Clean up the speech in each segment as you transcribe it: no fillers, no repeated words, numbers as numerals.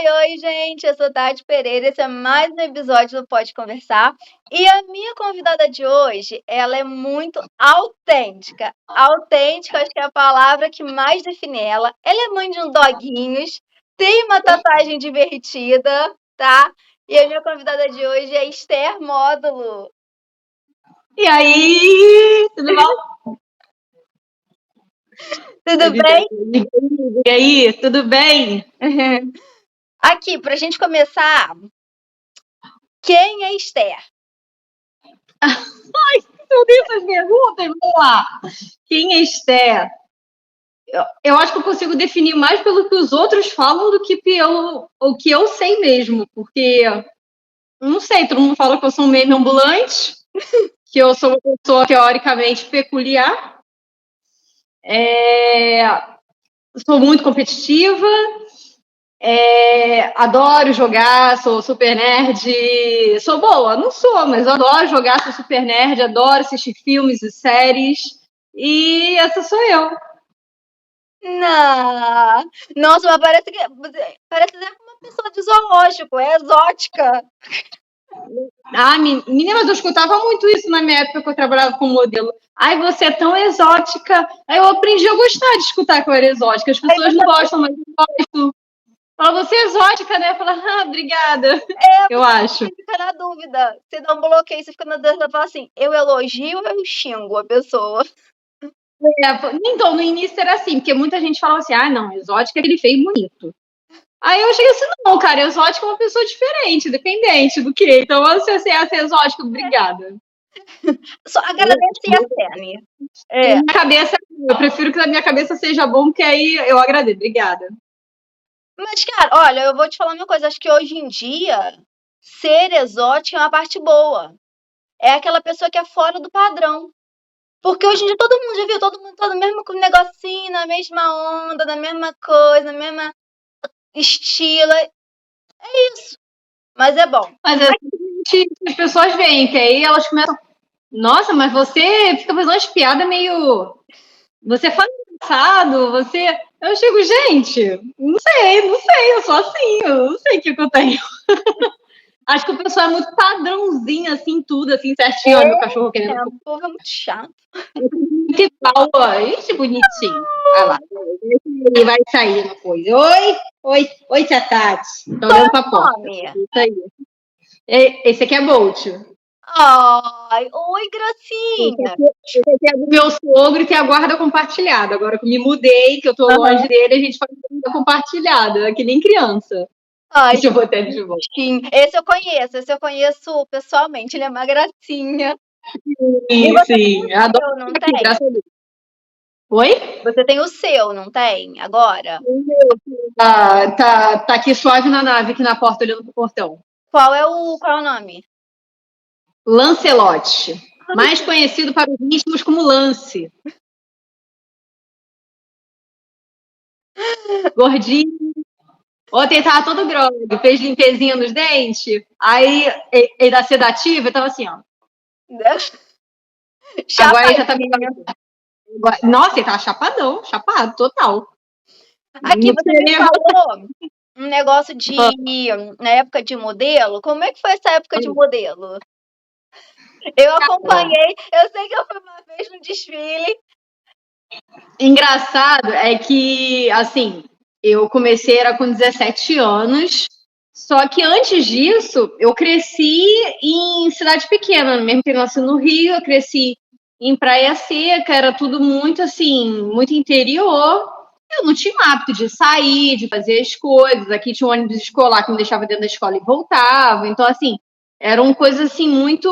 Oi, gente, eu sou Tati Pereira, esse é mais um episódio do Pode Conversar. E a minha convidada de hoje, ela é muito autêntica. Autêntica, acho que é a palavra que mais define ela. Ela é mãe de um doguinhos, tem uma tatuagem divertida, tá? E a minha convidada de hoje é Esther Módulo. E aí, tudo bom? Tudo bem? E aí, tudo bem? Aqui, pra gente começar, quem é Esther? Ai, meu Deus, essas perguntas, vamos lá. Quem é Esther? Eu acho que eu consigo definir mais pelo que os outros falam do que pelo o que eu sei mesmo, porque, não sei, todo mundo fala que eu sou um meme ambulante, que eu sou uma pessoa teoricamente peculiar, sou muito competitiva, adoro jogar, sou super nerd. Sou boa? Não sou, mas eu adoro jogar, sou super nerd, adoro assistir filmes e séries. E essa sou eu. Não. Nossa, mas parece uma pessoa de zoológico, é exótica. Menina, mas eu escutava muito isso na minha época que eu trabalhava como modelo. Ai, você é tão exótica. Aí eu aprendi a gostar de escutar que eu era exótica. As pessoas não gostam, mas eu gosto. Fala, você é exótica, né? Fala, obrigada. Eu acho. Você fica na dúvida. Você dá um bloqueio, você fica na dúvida e fala assim, eu elogio ou eu xingo a pessoa? Então, no início era assim, porque muita gente falava assim, não, exótica é aquele feio bonito. Aí eu cheguei assim, não, cara, exótica é uma pessoa diferente, dependente do que. Então, se você é exótica, obrigada. Só agradece e acene. Na minha cabeça, eu prefiro que na minha cabeça seja bom, porque aí eu agradeço, obrigada. Mas, cara, olha, eu vou te falar uma coisa, acho que hoje em dia, ser exótica é uma parte boa. É aquela pessoa que é fora do padrão. Porque hoje em dia todo mundo já viu, todo mundo tá no mesmo negocinho, na mesma onda, na mesma coisa, na mesma estilo. É isso. Mas é bom. Mas as pessoas veem, que aí elas começam. Nossa, mas você fica fazendo umas piadas meio. Você fala engraçado, você. Eu chego, gente, não sei, eu sou assim, eu não sei o que eu tenho. Acho que o pessoal é muito padrãozinho, assim, tudo, assim, certinho. Olha, meu cachorro querendo. O povo é muito chato. Que tal, ó? Ixi, bonitinho. Olha lá. Ele vai sair uma coisa. Oi, tia Tati. Tô olhando pra porta. Isso aí. Esse aqui é Bolt. Ai, oi, gracinha. Esse aqui é do meu sogro, que é a guarda compartilhada. Agora que eu me mudei, que eu tô longe dele, a gente faz guarda compartilhada, que nem criança. Ai, deixa eu botar ele de volta. Esse eu conheço pessoalmente, ele é uma gracinha. Sim. Adoro, não tem? Graças a Deus. Oi? Você tem o seu, não tem? Agora? Tá aqui suave na nave, aqui na porta, olhando pro portão. Qual é o nome? Lancelote. Mais conhecido para os íntimos como Lance. Gordinho. Ontem tava todo grogue, fez limpezinha nos dentes. Aí ele dá sedativa e tava assim, ó. Agora ele já tá meio. Nossa, ele tava chapado, total. Aqui você me falou um negócio de na época de modelo. Como é que foi essa época de modelo? Eu acompanhei, eu sei que eu fui uma vez no desfile. Engraçado é que, assim, eu comecei era com 17 anos, só que antes disso eu cresci em cidade pequena, mesmo que eu nasci no Rio, eu cresci em Praia Seca, era tudo muito assim, muito interior. Eu não tinha o hábito de sair, de fazer as coisas. Aqui tinha um ônibus escolar que me deixava dentro da escola e voltava. Então, assim, eram coisas assim muito.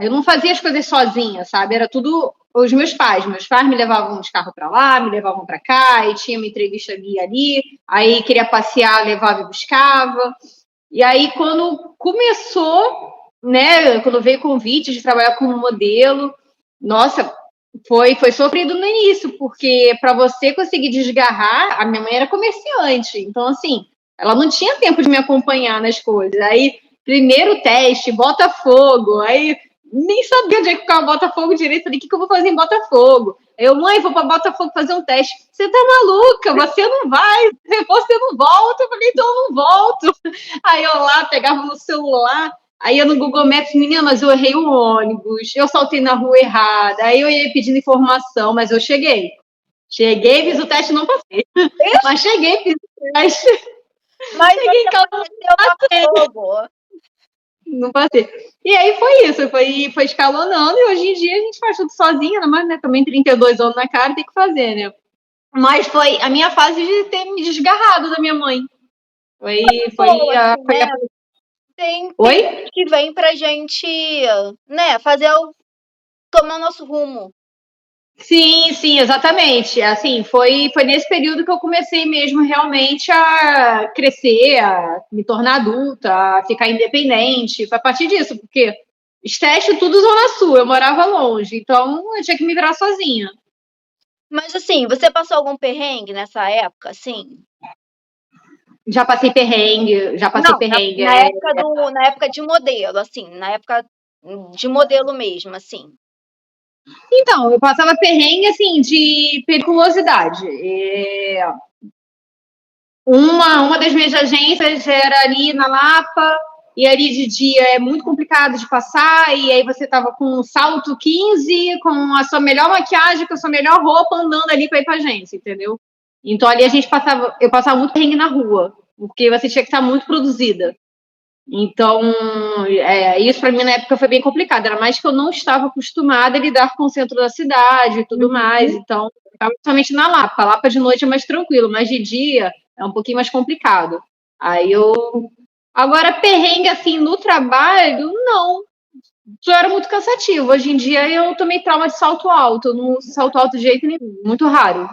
Eu não fazia as coisas sozinha, sabe? Era tudo os meus pais. Meus pais me levavam de carro para lá, me levavam para cá, e tinha uma entrevista ali, aí queria passear, levava e buscava. E aí, quando começou, né? Quando veio o convite de trabalhar como modelo, nossa. Foi sofrido no início, porque para você conseguir desgarrar, a minha mãe era comerciante, então assim, ela não tinha tempo de me acompanhar nas coisas. Aí, primeiro teste, Botafogo, aí nem sabia onde é que ficava Botafogo direito. Falei, o que eu vou fazer em Botafogo? Eu, mãe, vou para Botafogo fazer um teste. Você tá maluca? Você não vai. Se você não volta. Eu falei, então eu não volto. Aí eu lá pegava no celular. Aí eu no Google Maps, menina, mas eu errei o ônibus. Eu saltei na rua errada. Aí eu ia pedindo informação, mas eu cheguei. Cheguei, fiz o teste, não passei. Mas cheguei, fiz o teste. Mas cheguei em casa, Botafogo. Não passei. E aí foi isso, foi escalonando, e hoje em dia a gente faz tudo sozinha, mas né, também 32 anos na cara, tem que fazer, né? Mas foi a minha fase de ter me desgarrado da minha mãe. Tem Oi? Que vem pra gente, né, tomar nosso rumo. Sim, exatamente. Assim, foi nesse período que eu comecei mesmo realmente a crescer, a me tornar adulta, a ficar independente. Foi a partir disso, porque estético tudo Zona Sul, eu morava longe, então eu tinha que me virar sozinha. Mas assim, você passou algum perrengue nessa época, assim? Já passei perrengue. Na época de modelo, assim, na época de modelo mesmo, assim. Então, eu passava perrengue, assim, de periculosidade. Uma das minhas agências era ali na Lapa, e ali de dia é muito complicado de passar, e aí você tava com um salto 15, com a sua melhor maquiagem, com a sua melhor roupa, andando ali para ir pra agência, entendeu? Então ali eu passava muito perrengue na rua, porque você tinha que estar muito produzida. Então, isso para mim na época foi bem complicado. Era mais que eu não estava acostumada a lidar com o centro da cidade e tudo mais. Então, eu estava somente na Lapa. A Lapa de noite é mais tranquilo, mas de dia é um pouquinho mais complicado. Agora, perrengue assim no trabalho, não. Isso era muito cansativo. Hoje em dia eu tomei trauma de salto alto. Eu não salto alto de jeito nenhum. Muito raro.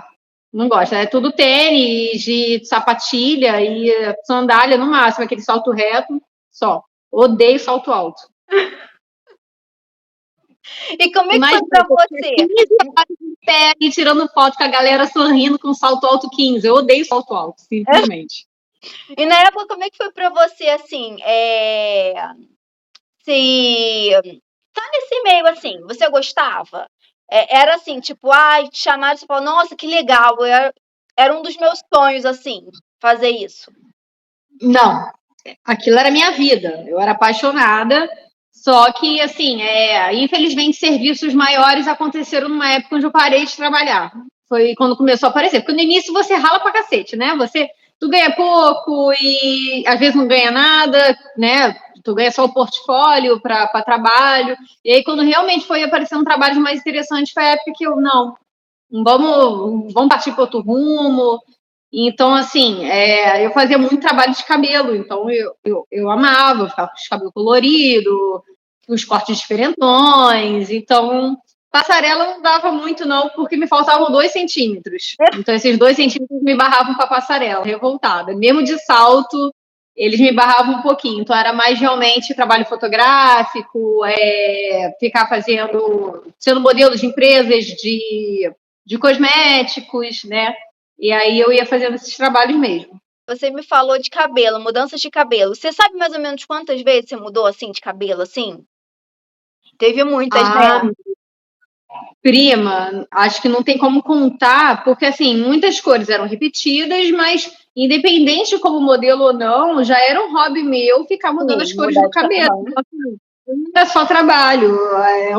Não gosto. É tudo tênis, de sapatilha e sandália no máximo, aquele salto reto. Só. Odeio salto alto. E como é que foi pra você? Pé e tirando foto com a galera sorrindo com salto alto 15. Eu odeio salto alto, simplesmente. E na época, como é que foi pra você, assim, se tá nesse meio, assim, você gostava? Era assim, tipo, te chamaram e você falou, nossa, que legal, era um dos meus sonhos, assim, fazer isso. Não, aquilo era minha vida, eu era apaixonada, só que, assim, infelizmente, serviços maiores aconteceram numa época onde eu parei de trabalhar. Foi quando começou a aparecer, porque no início você rala pra cacete, né? Tu ganha pouco e às vezes não ganha nada, né? Tu ganha só o portfólio para trabalho. E aí, quando realmente foi aparecendo trabalhos mais interessantes, foi a época que vamos partir para outro rumo. Então, assim, eu fazia muito trabalho de cabelo, então eu amava ficar com os cabelos coloridos, os cortes diferentões. Então, passarela não dava muito, não, porque me faltavam 2 centímetros. Então, esses 2 centímetros me barravam para passarela, revoltada. Mesmo de salto, eles me barravam um pouquinho. Então, era mais realmente trabalho fotográfico, ficar sendo modelo de empresas de cosméticos, né? E aí eu ia fazendo esses trabalhos mesmo. Você me falou de cabelo, mudanças de cabelo. Você sabe mais ou menos quantas vezes você mudou, assim, de cabelo, assim? Teve muitas, né? Prima, acho que não tem como contar, porque, assim, muitas cores eram repetidas, mas independente de como modelo ou não, já era um hobby meu ficar mudando as cores do cabelo. Não era só trabalho.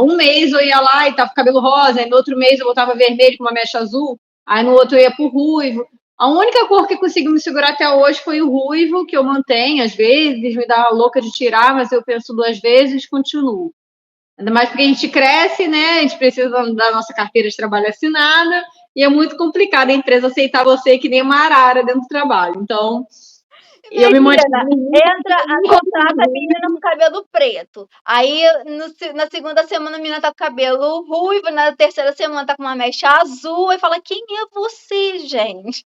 Um mês eu ia lá e tava com cabelo rosa, aí no outro mês eu botava vermelho com uma mecha azul, aí no outro eu ia pro ruivo. A única cor que conseguiu me segurar até hoje foi o ruivo, que eu mantenho às vezes, me dá louca de tirar, mas eu penso 2 vezes e continuo. Ainda mais porque a gente cresce, né? A gente precisa da nossa carteira de trabalho assinada e é muito complicado a empresa aceitar você que nem uma arara dentro do trabalho. Então, eu me mantive. Contrata a menina com cabelo preto. Aí, na segunda semana, a menina tá com cabelo ruivo, na terceira semana tá com uma mecha azul, e fala, quem é você, gente?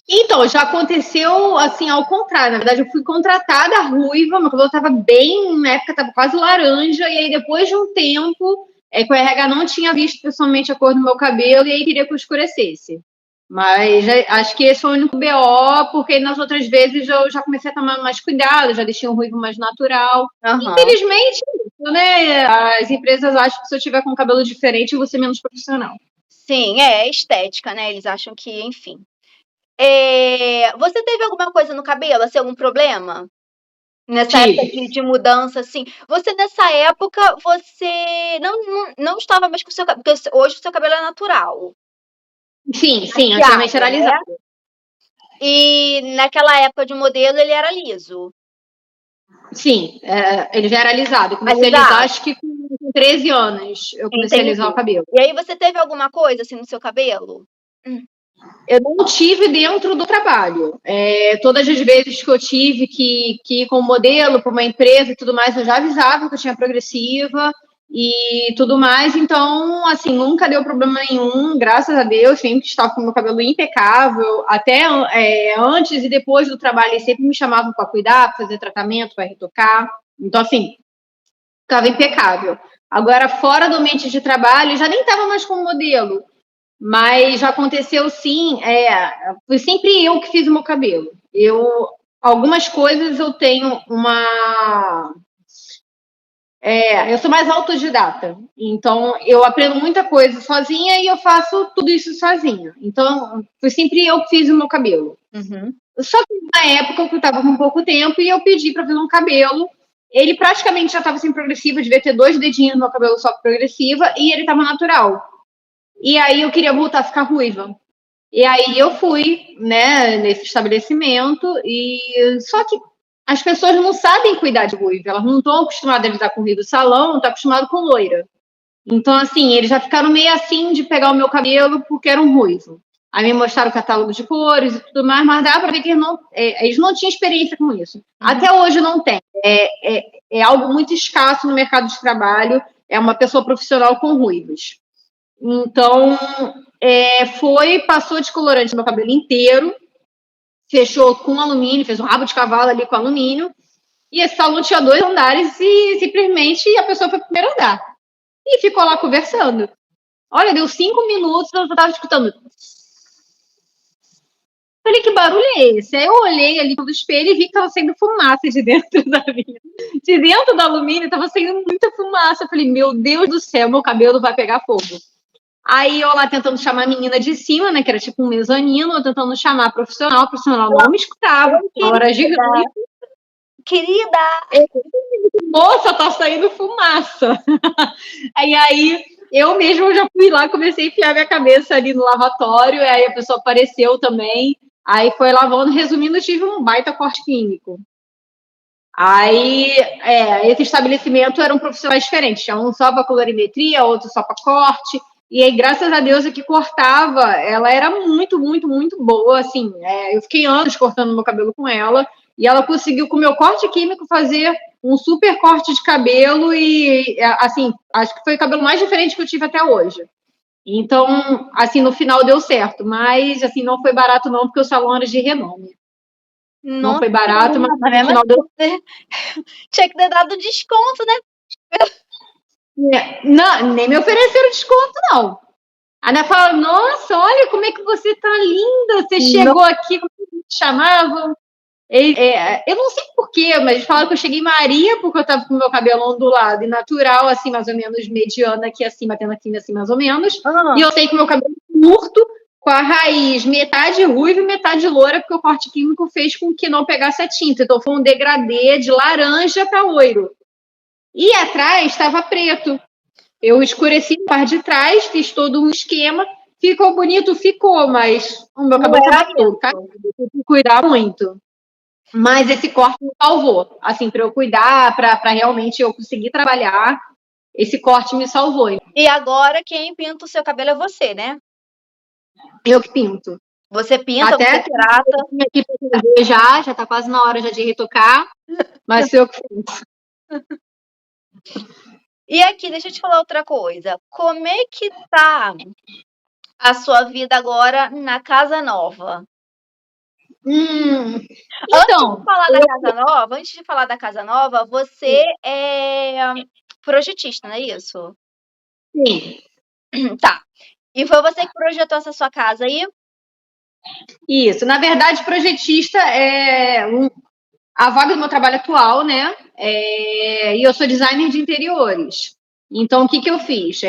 Então, já aconteceu assim, ao contrário. Na verdade, eu fui contratada ruiva, meu cabelo estava bem, na época estava quase laranja, e aí depois de um tempo, que o RH não tinha visto pessoalmente a cor do meu cabelo, e aí queria que eu escurecesse. Mas acho que esse foi o único BO, porque nas outras vezes eu já comecei a tomar mais cuidado, já deixei um ruivo mais natural. Infelizmente, né? As empresas acham que se eu tiver com cabelo diferente, eu vou ser menos profissional. Sim, é estética, né? Eles acham que, enfim. Você teve alguma coisa no cabelo, assim, algum problema? Nessa época de mudança, assim. Você, nessa época, você não estava mais com o seu cabelo, porque hoje o seu cabelo é natural. Sim, antigamente era alisado. Né? E naquela época de modelo, ele era liso. Sim, ele já era alisado. Eu comecei a alisar, acho que com 13 anos. Eu comecei a alisar o cabelo. E aí, você teve alguma coisa, assim, no seu cabelo? Eu não tive dentro do trabalho. Todas as vezes que eu tive que ir com modelo para uma empresa e tudo mais, eu já avisava que eu tinha progressiva e tudo mais. Então, assim, nunca deu problema nenhum, graças a Deus. Sempre estava com o meu cabelo impecável. Até antes e depois do trabalho, eles sempre me chamavam para cuidar, para fazer tratamento, para retocar. Então, assim, ficava impecável. Agora, fora do ambiente de trabalho, já nem estava mais como modelo. Mas já aconteceu sim, foi sempre eu que fiz o meu cabelo. Algumas coisas eu tenho eu sou mais autodidata, então eu aprendo muita coisa sozinha e eu faço tudo isso sozinha. Então, foi sempre eu que fiz o meu cabelo. Uhum. Só que na época eu estava com pouco tempo e eu pedi para fazer um cabelo. Ele praticamente já estava sem progressiva, devia ter 2 dedinhos no meu cabelo só progressiva, e ele estava natural. E aí eu queria voltar a ficar ruiva. E aí eu fui, né, nesse estabelecimento, e só que as pessoas não sabem cuidar de ruiva, elas não estão acostumadas a lidar com ruivo salão, não estão acostumadas com loira. Então, assim, eles já ficaram meio assim de pegar o meu cabelo porque era um ruivo. Aí me mostraram o catálogo de cores e tudo mais, mas dá para ver que eles não tinham experiência com isso. Até hoje não tem. É algo muito escasso no mercado de trabalho, é uma pessoa profissional com ruivos. Então, passou descolorante no meu cabelo inteiro, fechou com alumínio, fez um rabo de cavalo ali com alumínio, e esse salão tinha 2 andares e simplesmente a pessoa foi pro primeiro andar. E ficou lá conversando. Olha, deu 5 minutos, eu já tava escutando. Falei, que barulho é esse? Aí eu olhei ali pelo espelho e vi que tava saindo fumaça de dentro da minha. De dentro do alumínio tava saindo muita fumaça. Eu falei, meu Deus do céu, meu cabelo vai pegar fogo. Aí eu lá tentando chamar a menina de cima, né, que era tipo um mezanino, eu tentando chamar a profissional não me escutava. Na hora gigante. Querida! Moça, tá saindo fumaça. Aí eu mesma já fui lá, comecei a enfiar minha cabeça ali no lavatório, e aí a pessoa apareceu também. Aí foi lavando, resumindo, eu tive um baita corte químico. Aí, esse estabelecimento eram profissionais diferentes, tinha um só para colorimetria, outro só para corte. E aí, graças a Deus, a que cortava, ela era muito, muito, muito boa, assim. Eu fiquei anos cortando meu cabelo com ela, e ela conseguiu, com o meu corte químico, fazer um super corte de cabelo e, assim, acho que foi o cabelo mais diferente que eu tive até hoje. Então, assim, no final deu certo, mas, assim, não foi barato não, porque o salão era de renome. Não foi barato, mas no final deu certo. Tinha que ter dado desconto, né? Não, nem me ofereceram desconto, não. A Ana fala, nossa, olha como é que você tá linda, você chegou aqui, como me chamavam? Eu não sei porquê, mas falaram que eu cheguei Maria, porque eu tava com o meu cabelo ondulado e natural, assim, mais ou menos mediana aqui acima, tendo aqui assim, mais ou menos. E eu sei que o meu cabelo curto, com a raiz metade ruiva e metade loura, porque o corte químico fez com que não pegasse a tinta. Então foi um degradê de laranja para loiro. E atrás estava preto. Eu escureci a parte de trás, fiz todo um esquema. Ficou bonito? Ficou, mas o meu cabelo estava todo, tá? Eu tive que cuidar muito. Mas esse corte me salvou. Assim, para eu cuidar, para realmente eu conseguir trabalhar, esse corte me salvou. E agora quem pinta o seu cabelo é você, né? Eu que pinto. Você pinta, até você trata. Aqui já tá quase na hora já de retocar, mas eu que pinto. E aqui, deixa eu te falar outra coisa. Como é que tá a sua vida agora na casa nova? Então, antes de falar da casa nova, você é projetista, não é isso? Sim. Tá. E foi você que projetou essa sua casa aí? Isso. Na verdade, projetista é a vaga do meu trabalho atual, né? E eu sou designer de interiores. Então, o que eu fiz?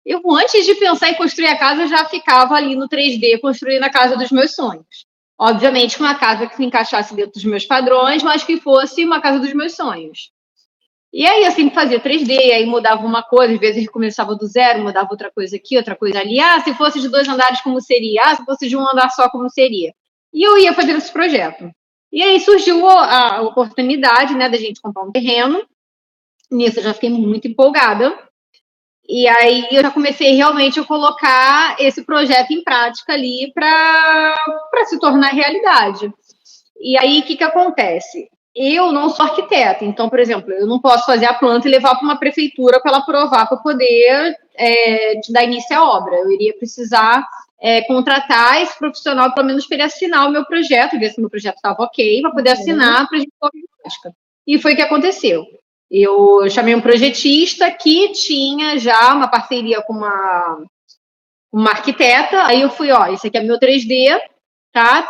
Eu, antes de pensar em construir a casa, já ficava ali no 3D construindo a casa dos meus sonhos. Obviamente, uma casa que se encaixasse dentro dos meus padrões, mas que fosse uma casa dos meus sonhos. E aí eu sempre fazia 3D, aí mudava uma coisa, às vezes recomeçava do zero, mudava outra coisa aqui, outra coisa ali. Ah, se fosse de 2 andares, como seria? Ah, se fosse de um andar só, como seria? E eu ia fazendo esse projeto. E aí surgiu a oportunidade, né, da gente comprar um terreno. Nisso eu já fiquei muito empolgada. E aí eu já comecei realmente a colocar esse projeto em prática ali para se tornar realidade. E aí o que acontece? Eu não sou arquiteta, então, por exemplo, eu não posso fazer a planta e levar para uma prefeitura para ela aprovar para poder dar início à obra. Eu iria precisar contratar esse profissional, pelo menos para ele assinar o meu projeto, ver se o meu projeto estava ok, para poder assinar para a gente colocar em prática. E foi o que aconteceu. Eu chamei um projetista que tinha já uma parceria com uma arquiteta, aí eu fui, esse aqui é meu 3D, tá?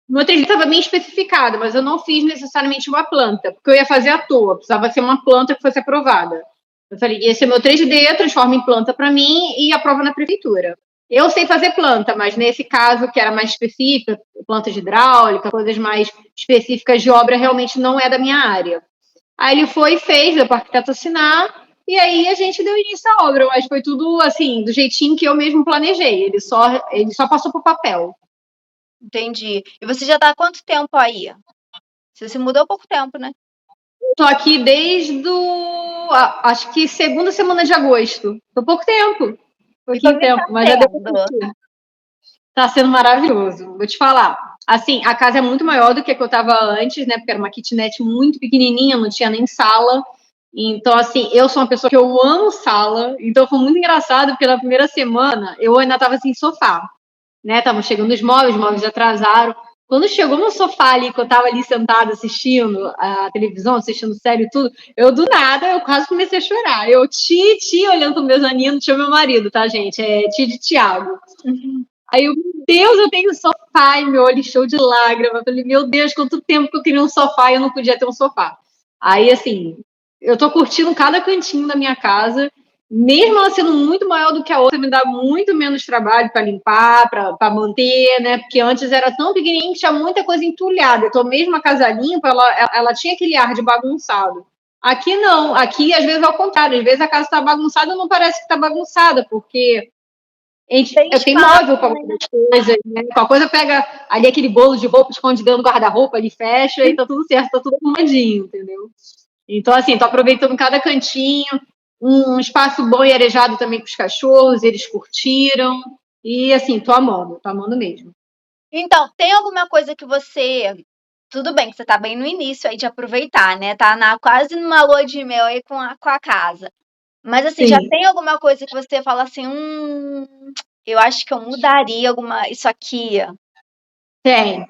Meu 3D estava bem especificado, mas eu não fiz necessariamente uma planta, porque eu ia fazer à toa, precisava ser uma planta que fosse aprovada. Eu falei, esse é meu 3D, transforma em planta para mim e aprova na prefeitura. Eu sei fazer planta, mas nesse caso, que era mais específica, planta de hidráulica, coisas mais específicas de obra, realmente não é da minha área. Aí ele foi e fez, deu para o arquiteto assinar, e aí a gente deu início à obra, mas foi tudo assim, do jeitinho que eu mesmo planejei. Ele só passou por papel. Entendi. E você já está há quanto tempo aí? Você se mudou há pouco tempo, né? Estou aqui desde acho que segunda semana de agosto. Tô pouco tempo. Pouquinho tempo, mas já deu pra sentir. Tá sendo maravilhoso, vou te falar. Assim, a casa é muito maior do que a que eu tava antes, né? Porque era uma kitnet muito pequenininha, não tinha nem sala. Então, assim, eu sou uma pessoa que eu amo sala. Então, foi muito engraçado, porque na primeira semana eu ainda tava assim, sofá, né? Estavam chegando os móveis atrasaram. Quando chegou no sofá ali, que eu tava ali sentada assistindo a televisão, assistindo série e tudo, eu do nada, eu quase comecei a chorar. Eu, olhando pro meu Zanino, tinha meu marido, tá, gente? É de Thiago. Uhum. Aí eu, meu Deus, eu tenho sofá, e meu olho encheu de lágrimas. Eu falei, meu Deus, quanto tempo que eu queria um sofá e eu não podia ter um sofá. Aí, assim, eu tô curtindo cada cantinho da minha casa, mesmo ela sendo muito maior do que a outra, me dá muito menos trabalho para limpar, para manter, né? Porque antes era tão pequenininho que tinha muita coisa entulhada. Então, mesmo a casa limpa, ela tinha aquele ar de bagunçado. Aqui não, aqui às vezes é ao contrário, às vezes a casa está bagunçada e não parece que está bagunçada, porque eu tenho móvel para algumas coisas, né? Qualquer coisa pega ali aquele bolo de roupa, esconde dentro do guarda-roupa, ali fecha e tá tudo certo, tá tudo arrumadinho, entendeu? Então, assim, tô aproveitando cada cantinho, um espaço bom e arejado também com os cachorros, eles curtiram. E, assim, tô amando mesmo. Então, tem alguma coisa que você. Tudo bem que você tá bem no início aí de aproveitar, né? Tá quase numa lua de mel aí com a casa. Mas, assim, já tem alguma coisa que você fala assim, eu acho que eu mudaria isso aqui? Tem.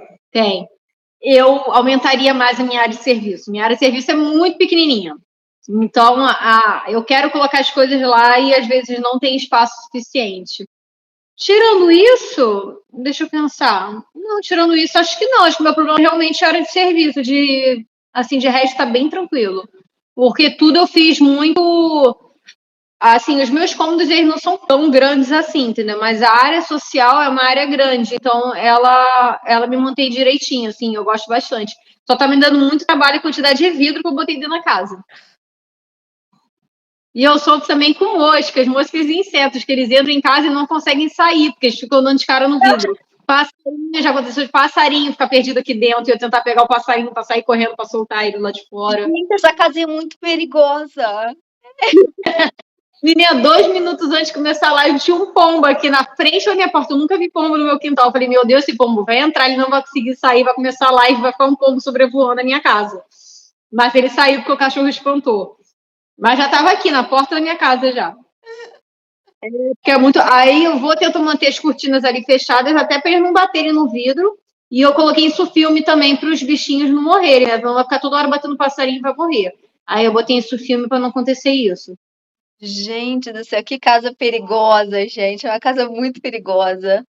Eu aumentaria mais a minha área de serviço. Minha área de serviço é muito pequenininha. Então, eu quero colocar as coisas lá e às vezes não tem espaço suficiente. Tirando isso, deixa eu pensar. Não, tirando isso, acho que não. Acho que o meu problema realmente é a área de serviço. De resto, tá bem tranquilo. Porque tudo eu fiz muito. Assim, os meus cômodos eles não são tão grandes assim, entendeu? Mas a área social é uma área grande, então ela me mantém direitinho, assim, eu gosto bastante. Só tá me dando muito trabalho a quantidade de vidro que eu botei dentro da casa. E eu sofro também com moscas e insetos, que eles entram em casa e não conseguem sair, porque eles ficam dando de cara no vidro. Passarinho, já aconteceu de passarinho ficar perdido aqui dentro e eu tentar pegar o passarinho para sair correndo para soltar ele lá de fora. Gente, essa casa é muito perigosa. Menina, 2 minutos antes de começar a live, tinha um pombo aqui na frente da minha porta. Eu nunca vi pombo no meu quintal. Eu falei, meu Deus, esse pombo vai entrar, ele não vai conseguir sair, vai começar a live, vai ficar um pombo sobrevoando a minha casa. Mas ele saiu porque o cachorro espantou. Mas já estava aqui, na porta da minha casa já. É muito. Aí eu vou tentar manter as cortinas ali fechadas, até para eles não baterem no vidro. E eu coloquei isso filme também para os bichinhos não morrerem, né? Não vai ficar toda hora batendo passarinho e vai morrer. Aí eu botei isso filme para não acontecer isso. Gente do céu, que casa perigosa, gente. É uma casa muito perigosa.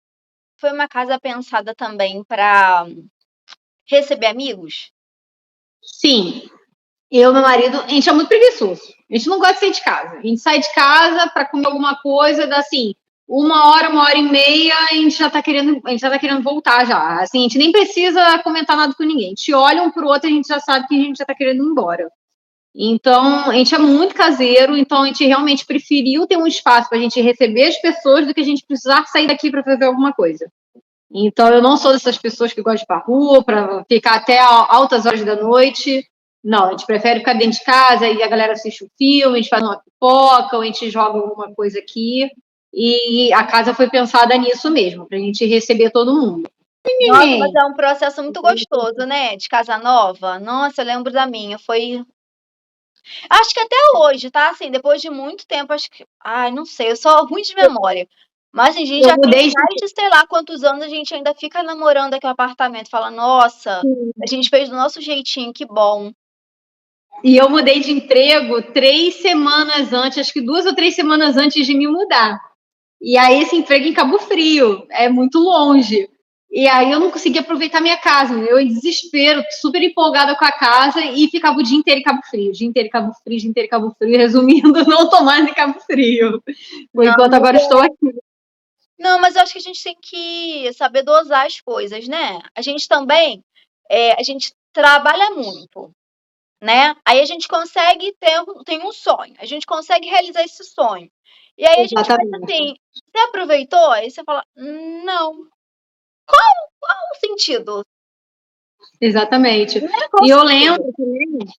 Foi uma casa pensada também para receber amigos? Sim. Eu e meu marido, a gente é muito preguiçoso. A gente não gosta de sair de casa. A gente sai de casa para comer alguma coisa, dá assim, 1 hora, 1 hora e meia, a gente já tá querendo voltar já. Assim, a gente nem precisa comentar nada com ninguém. A gente olha um pro outro e a gente já sabe que a gente já tá querendo ir embora. Então, a gente é muito caseiro, então a gente realmente preferiu ter um espaço para a gente receber as pessoas do que a gente precisar sair daqui para fazer alguma coisa. Então, eu não sou dessas pessoas que gostam de ir pra rua, para ficar até altas horas da noite. Não, a gente prefere ficar dentro de casa e a galera assiste o filme, a gente faz uma pipoca, ou a gente joga alguma coisa aqui. E a casa foi pensada nisso mesmo, para a gente receber todo mundo. Nossa, mas é um processo muito gostoso, né? De casa nova. Nossa, eu lembro da minha. Foi. Acho que até hoje, tá? Assim, depois de muito tempo, acho que. Ai, não sei, eu sou ruim de memória. Mas assim, a gente Eu já tem mudei mais de sei lá quantos anos a gente ainda fica namorando aqui no apartamento. Fala, nossa, a gente fez do nosso jeitinho, que bom. E eu mudei de emprego 3 semanas antes, acho que 2 ou 3 semanas antes de me mudar. E aí esse emprego em Cabo Frio, é muito longe. E aí eu não conseguia aproveitar minha casa, eu em desespero, super empolgada com a casa e ficava o dia inteiro em Cabo Frio, o dia inteiro em Cabo Frio, o dia inteiro em Cabo Frio, resumindo, não tô mais em Cabo Frio. Por Não, enquanto agora estou aqui. não, mas eu acho que a gente tem que saber dosar as coisas, né? A gente também, a gente trabalha muito, né? Aí a gente consegue tem um sonho, a gente consegue realizar esse sonho. E aí a gente pensa Exatamente. assim, você aproveitou? Aí você fala, não. Qual o sentido? Exatamente. Né? Qual o E sentido?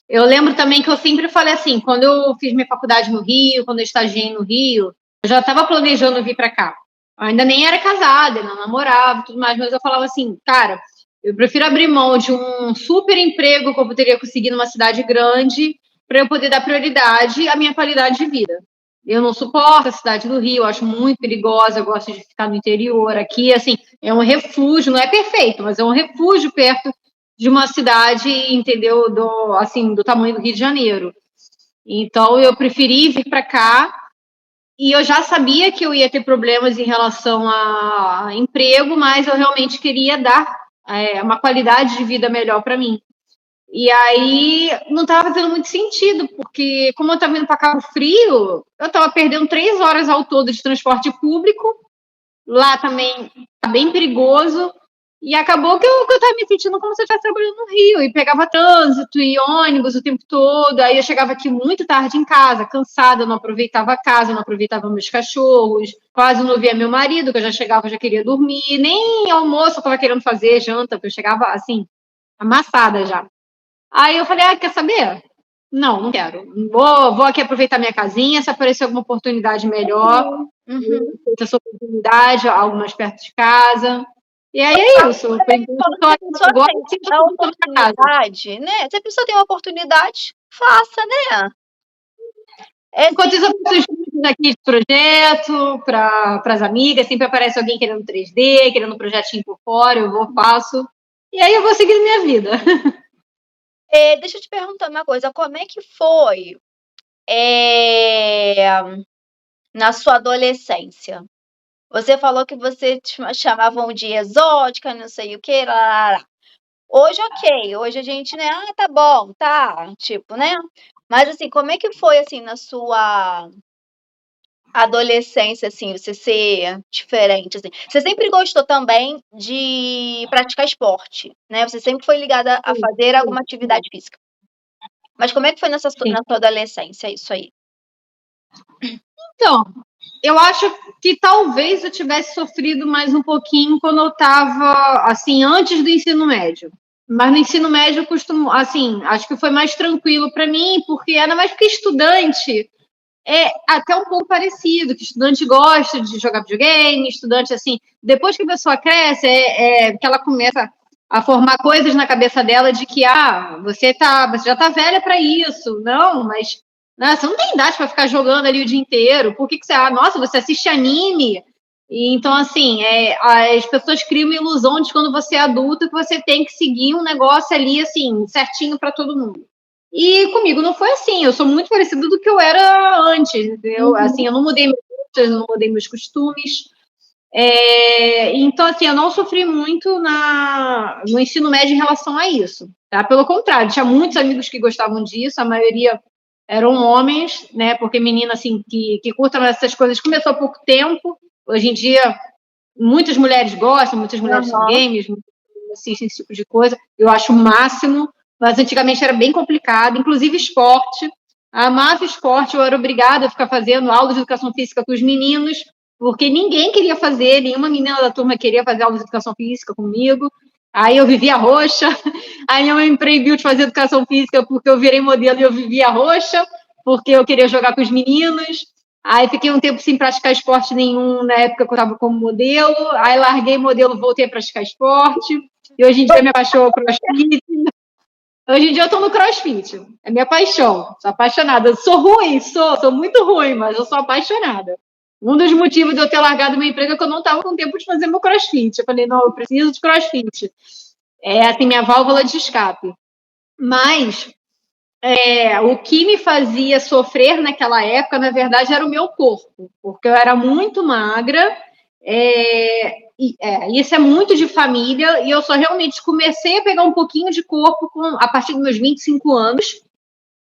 eu lembro também que eu sempre falei assim, quando eu fiz minha faculdade no Rio, quando eu estagiei no Rio, eu já estava planejando vir para cá. Eu ainda nem era casada, não namorava e tudo mais, mas eu falava assim, cara, eu prefiro abrir mão de um super emprego que eu poderia conseguir numa cidade grande para eu poder dar prioridade à minha qualidade de vida. Eu não suporto a cidade do Rio, eu acho muito perigosa, eu gosto de ficar no interior. Aqui, assim, é um refúgio, não é perfeito, mas é um refúgio perto de uma cidade, entendeu, do tamanho do Rio de Janeiro. Então, eu preferi vir para cá e eu já sabia que eu ia ter problemas em relação a emprego, mas eu realmente queria dar uma qualidade de vida melhor para mim. E aí não estava fazendo muito sentido, porque como eu estava indo para Cabo Frio, eu estava perdendo 3 horas ao todo de transporte público. Lá também tá bem perigoso. E acabou que eu estava me sentindo como se eu estivesse trabalhando no Rio. E pegava trânsito e ônibus o tempo todo. Aí eu chegava aqui muito tarde em casa, cansada, não aproveitava a casa, não aproveitava meus cachorros. Quase não via meu marido, que eu já chegava, já queria dormir. Nem almoço eu estava querendo fazer, janta, porque eu chegava assim, amassada já. Aí eu falei, quer saber? Não, não quero. Vou aqui aproveitar minha casinha, se aparecer alguma oportunidade melhor, Uhum. essa oportunidade, algo mais perto de casa. E aí é isso. Por enquanto, eu tô Se a aqui pessoa agora, tem sempre a tô na casa. oportunidade, né? Se a pessoa tem uma oportunidade, faça, né? É Enquanto isso, eu faço estudos aqui de projeto para as amigas, sempre aparece alguém querendo 3D, querendo um projetinho por fora, eu vou, faço. E aí eu vou seguindo minha vida. deixa eu te perguntar uma coisa, como é que foi é, na sua adolescência? Você falou que você te chamavam de exótica, não sei o que, lá, lá, lá. Hoje, ok, hoje a gente, né? Tá bom, tá, tipo, né? Mas assim, como é que foi assim na sua adolescência, assim, você ser diferente, assim? Você sempre gostou também de praticar esporte, né? Você sempre foi ligada a fazer alguma atividade física. Mas como é que foi Sim. na sua adolescência isso aí? Então, eu acho que talvez eu tivesse sofrido mais um pouquinho quando eu estava, assim, antes do ensino médio. Mas no ensino médio eu costumo, assim, acho que foi mais tranquilo para mim, porque ainda mais porque estudante é até um pouco parecido, que estudante gosta de jogar videogame, estudante, assim, depois que a pessoa cresce, que ela começa a formar coisas na cabeça dela de que, você já tá velha para isso. Não, mas você não tem idade para ficar jogando ali o dia inteiro. Por que você, nossa, você assiste anime? E, então, assim, as pessoas criam uma ilusão de quando você é adulto que você tem que seguir um negócio ali, assim, certinho para todo mundo. E comigo não foi assim, eu sou muito parecida do que eu era antes, entendeu? Assim, eu não mudei meus gostos, eu não mudei meus costumes. Então, assim, eu não sofri muito no ensino médio em relação a isso, tá? Pelo contrário, tinha muitos amigos que gostavam disso, a maioria eram homens, né? Porque menina, assim, que curtam essas coisas começou há pouco tempo. Hoje em dia, muitas mulheres gostam, muitas mulheres são games, assistem esse tipo de coisa. Eu acho o máximo, mas antigamente era bem complicado, inclusive esporte. Amava esporte, eu era obrigada a ficar fazendo aula de educação física com os meninos, porque ninguém queria fazer, nenhuma menina da turma queria fazer aula de educação física comigo. Aí eu vivia roxa, aí minha mãe me proibiu de fazer educação física porque eu virei modelo e eu vivia roxa, porque eu queria jogar com os meninos. Aí fiquei um tempo sem praticar esporte nenhum na época que eu estava como modelo, aí larguei modelo, voltei a praticar esporte, e hoje em dia me apaixonou por crossfit. Hoje em dia eu tô no crossfit, é minha paixão, sou apaixonada. Sou ruim, sou muito ruim, mas eu sou apaixonada. Um dos motivos de eu ter largado meu emprego é que eu não estava com tempo de fazer meu crossfit. Eu falei, não, eu preciso de crossfit. É assim, minha válvula de escape. Mas o que me fazia sofrer naquela época, na verdade, era o meu corpo, porque eu era muito magra, isso é muito de família, e eu só realmente comecei a pegar um pouquinho de corpo a partir dos meus 25 anos.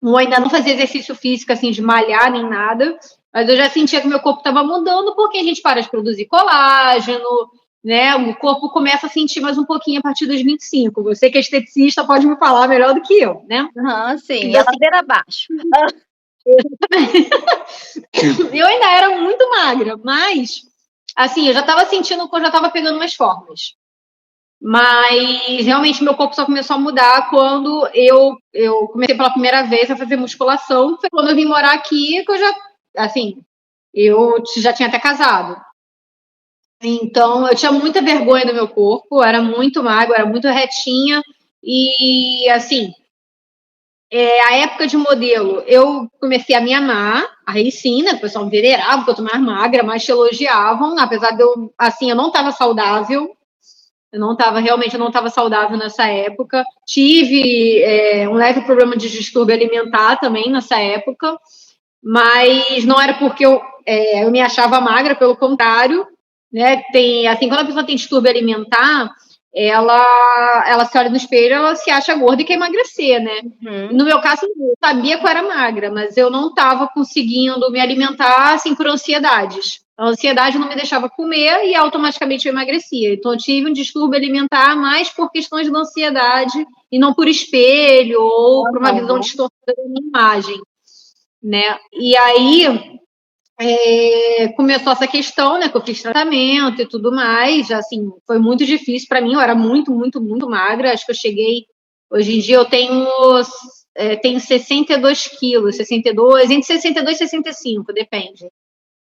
Eu ainda não fazia exercício físico, assim, de malhar nem nada, mas eu já sentia que meu corpo estava mudando, porque a gente para de produzir colágeno, né? O corpo começa a sentir mais um pouquinho a partir dos 25. Você que é esteticista pode me falar melhor do que eu, né? Sim, e a ladeira abaixo. Eu ainda era muito magra, mas, assim, eu já estava sentindo que eu já estava pegando umas formas. Mas, realmente, meu corpo só começou a mudar quando eu comecei pela primeira vez a fazer musculação. Foi quando eu vim morar aqui, que eu já tinha até casado. Então, eu tinha muita vergonha do meu corpo, eu era muito magra, era muito retinha. E, assim, a época de modelo, eu comecei a me amar, aí sim, né? O pessoal me venerava, porque eu tô mais magra, mas te elogiavam, apesar de eu não estava saudável. Eu não estava saudável nessa época. Tive um leve problema de distúrbio alimentar também nessa época, mas não era porque eu me achava magra, pelo contrário, né? Quando a pessoa tem distúrbio alimentar, ela se olha no espelho, ela se acha gorda e quer emagrecer, né? No meu caso, eu sabia que eu era magra, mas eu não estava conseguindo me alimentar assim por ansiedades. A ansiedade não me deixava comer e automaticamente eu emagrecia. Então, eu tive um distúrbio alimentar mais por questões de ansiedade e não por espelho ou por uma visão distorcida da minha imagem, né? E aí começou essa questão, né? Que eu fiz tratamento e tudo mais. Assim, foi muito difícil para mim. Eu era muito, muito, muito magra. Acho que eu cheguei. Hoje em dia eu tenho 62 quilos, 62, entre 62 e 65, depende.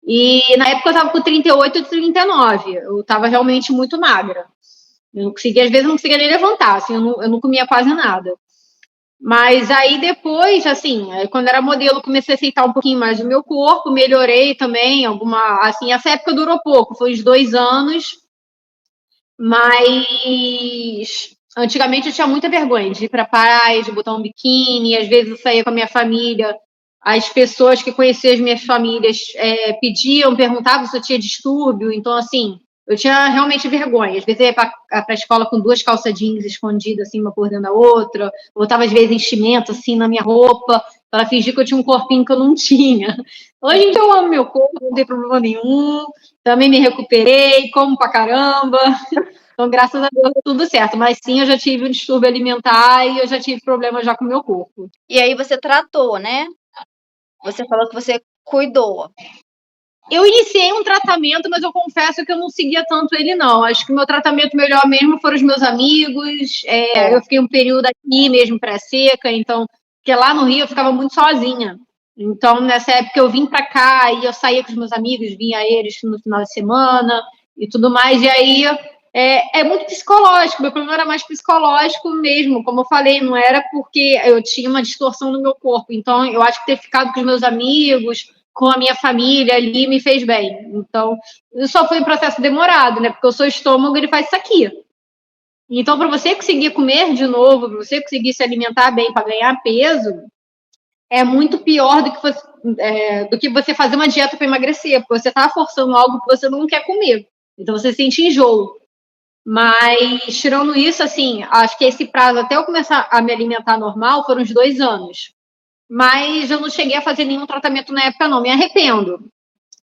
E na época eu estava com 38 e 39. Eu estava realmente muito magra. Eu não conseguia, às vezes, eu não conseguia nem levantar, assim, eu não comia quase nada. Mas aí depois, assim, quando era modelo, comecei a aceitar um pouquinho mais do meu corpo, melhorei também, assim, essa época durou pouco, foi uns 2 anos, mas antigamente eu tinha muita vergonha de ir pra praia, de botar um biquíni, às vezes eu saía com a minha família, as pessoas que conheciam as minhas famílias perguntavam se eu tinha distúrbio, então, assim, eu tinha realmente vergonha. Às vezes eu ia para a escola com 2 calças jeans escondidas, assim, uma por dentro da outra. Botava, às vezes, enchimento, assim, na minha roupa, para fingir que eu tinha um corpinho que eu não tinha. Hoje em dia eu amo meu corpo, não tem problema nenhum. Também me recuperei, como pra caramba. Então, graças a Deus, deu tudo certo. Mas sim, eu já tive um distúrbio alimentar e eu já tive problema já com o meu corpo. E aí você tratou, né? Você falou que você cuidou. Eu iniciei um tratamento, mas eu confesso que eu não seguia tanto ele, não. Acho que o meu tratamento melhor mesmo foram os meus amigos. Eu fiquei um período aqui mesmo pré-seca, então, porque lá no Rio eu ficava muito sozinha. Então, nessa época eu vim para cá e eu saía com os meus amigos, vinha eles no final de semana e tudo mais. E aí é muito psicológico. Meu problema era mais psicológico mesmo, como eu falei, não era porque eu tinha uma distorção no meu corpo. Então, eu acho que ter ficado com os meus amigos, com a minha família ali, me fez bem. Então, só foi um processo demorado, né? Porque o seu estômago, ele faz isso aqui. Então, para você conseguir comer de novo, para você conseguir se alimentar bem, para ganhar peso, é muito pior do que você fazer uma dieta para emagrecer, porque você está forçando algo que você não quer comer. Então você sente enjoo. Mas, tirando isso, assim, acho que esse prazo até eu começar a me alimentar normal foram uns 2 anos. Mas eu não cheguei a fazer nenhum tratamento na época, não. Me arrependo.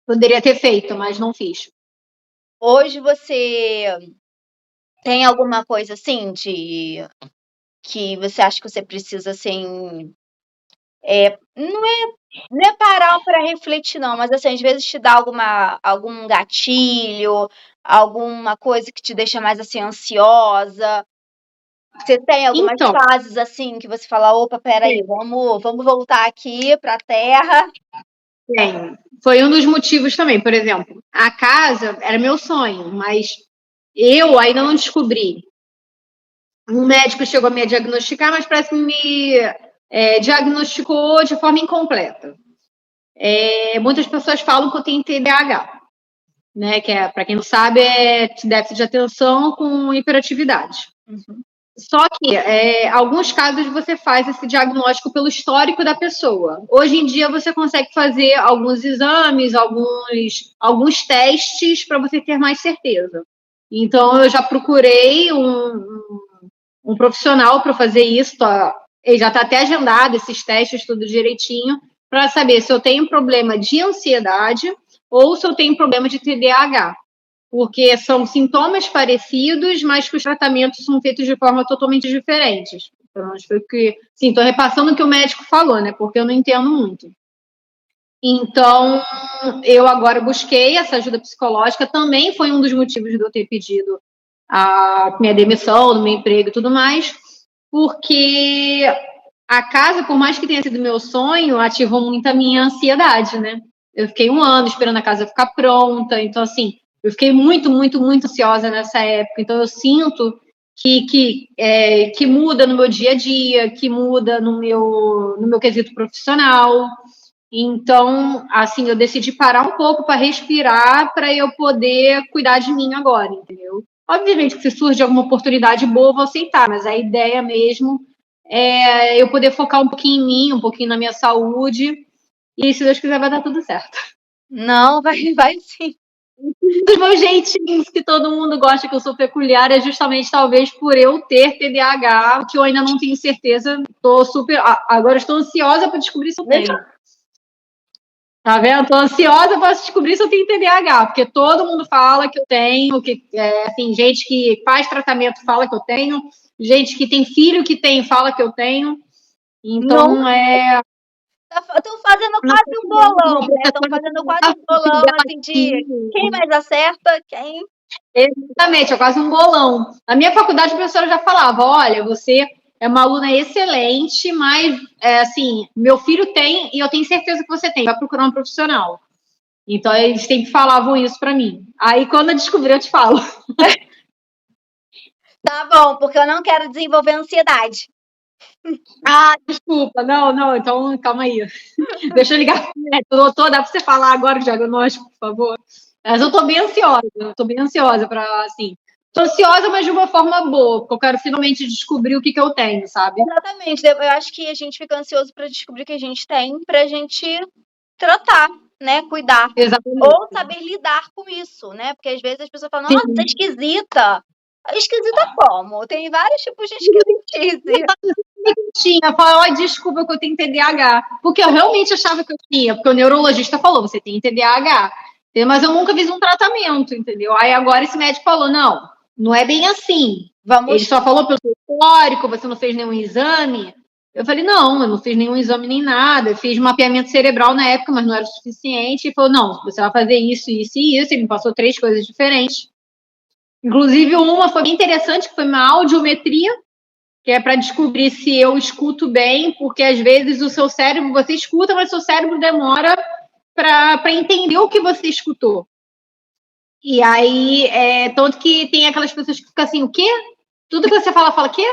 Poderia ter feito, mas não fiz. Hoje você tem alguma coisa assim de que você acha que você precisa assim, não é parar para refletir não, mas assim, às vezes te dá algum gatilho, alguma coisa que te deixa mais assim ansiosa? Você tem algumas Então, fases assim que você fala, opa, peraí, vamos voltar aqui para a terra. tem. Foi um dos motivos também. Por exemplo, a casa era meu sonho, mas eu ainda não descobri. Um médico chegou a me diagnosticar, mas parece que me diagnosticou de forma incompleta. Muitas pessoas falam que eu tenho TDAH, né? Que para quem não sabe, é déficit de atenção com hiperatividade. Uhum. Só que, alguns casos, você faz esse diagnóstico pelo histórico da pessoa. Hoje em dia, você consegue fazer alguns exames, alguns testes para você ter mais certeza. Então, eu já procurei um profissional para fazer isso. Ele já está até agendado, esses testes, tudo direitinho, para saber se eu tenho problema de ansiedade ou se eu tenho problema de TDAH. Porque são sintomas parecidos, mas que os tratamentos são feitos de forma totalmente diferentes. Então, acho que, sim, estou repassando o que o médico falou, né? Porque eu não entendo muito. Então, eu agora busquei essa ajuda psicológica, também foi um dos motivos de eu ter pedido a minha demissão do meu emprego e tudo mais, porque a casa, por mais que tenha sido meu sonho, ativou muito a minha ansiedade, né? Eu fiquei 1 ano esperando a casa ficar pronta, então, assim, eu fiquei muito, muito, muito ansiosa nessa época. Então, eu sinto que muda no meu dia a dia, que muda no meu quesito profissional. Então, assim, eu decidi parar um pouco para respirar, para eu poder cuidar de mim agora, entendeu? Obviamente que se surge alguma oportunidade boa, eu vou aceitar, mas a ideia mesmo é eu poder focar um pouquinho em mim, um pouquinho na minha saúde, e se Deus quiser vai dar tudo certo. Não, vai sim. Dos meus jeitinhos que todo mundo gosta, que eu sou peculiar, é justamente talvez por eu ter TDAH, que eu ainda não tenho certeza. Agora estou ansiosa para descobrir se eu tenho. Tá vendo? Estou ansiosa para descobrir se eu tenho TDAH, porque todo mundo fala que eu tenho, assim, gente que faz tratamento fala que eu tenho, gente que tem filho que tem fala que eu tenho. Então, Não. Estão fazendo quase um bolão, né? Estão fazendo quase um bolão, assim, de quem mais acerta, quem... Exatamente, é quase um bolão. Na minha faculdade, a professora já falava, olha, você é uma aluna excelente, mas, assim, meu filho tem e eu tenho certeza que você tem, vai procurar um profissional. Então, eles sempre falavam isso para mim. Aí, quando eu descobri, eu te falo. Tá bom, porque eu não quero desenvolver ansiedade. Ah, desculpa. Não, então calma aí. Deixa eu ligar pro médico. Doutor, dá para você falar agora o diagnóstico, por favor? Mas eu tô bem ansiosa para, assim. Tô ansiosa, mas de uma forma boa, porque eu quero finalmente descobrir o que eu tenho, sabe? Exatamente. Eu acho que a gente fica ansioso para descobrir o que a gente tem, pra gente tratar, né? Cuidar. Exatamente. Ou saber lidar com isso, né? Porque às vezes as pessoas falam, nossa, você é esquisita. Esquisita como? Tem vários tipos de esquisitice. Tinha, falou, desculpa que eu tenho TDAH. Porque eu realmente achava que eu tinha, porque o neurologista falou, você tem TDAH. Mas eu nunca fiz um tratamento, entendeu? Aí agora esse médico falou, não é bem assim. Ele só falou pelo seu histórico, você não fez nenhum exame. Eu falei, não, eu não fiz nenhum exame nem nada. Eu fiz mapeamento cerebral na época, mas não era o suficiente. E falou, não, você vai fazer isso, isso e isso. Ele me passou 3 coisas diferentes. Inclusive, uma foi bem interessante, que foi uma audiometria, que é para descobrir se eu escuto bem, porque às vezes o seu cérebro, você escuta, mas o seu cérebro demora para entender o que você escutou. E aí, tanto que tem aquelas pessoas que ficam assim, o quê? Tudo que você fala, quê?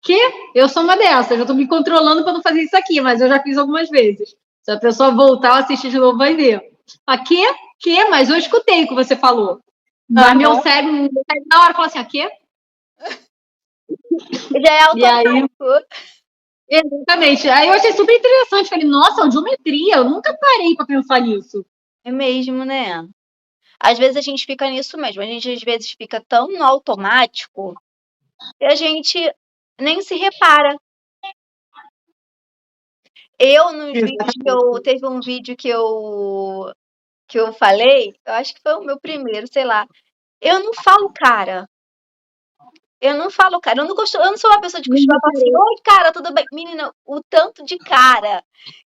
Quê? Eu sou uma dessas, eu tô me controlando para não fazer isso aqui, mas eu já fiz algumas vezes. Se a pessoa voltar ou assistir de novo, vai ver. Quê? Quê? Mas eu escutei o que você falou. Mas meu cérebro na hora fala assim, quê? Já é automático. Exatamente. Aí eu achei super interessante. Falei, nossa, audiometria, eu nunca parei para pensar nisso. É mesmo, né? Às vezes a gente fica nisso mesmo, a gente às vezes fica tão no automático que a gente nem se repara. Nos vídeos teve um vídeo que eu falei, eu acho que foi o meu primeiro, sei lá. Eu não falo cara. Eu não falo cara. Eu não sou uma pessoa de costumar falar assim, oi, cara, tudo bem? Menina, o tanto de cara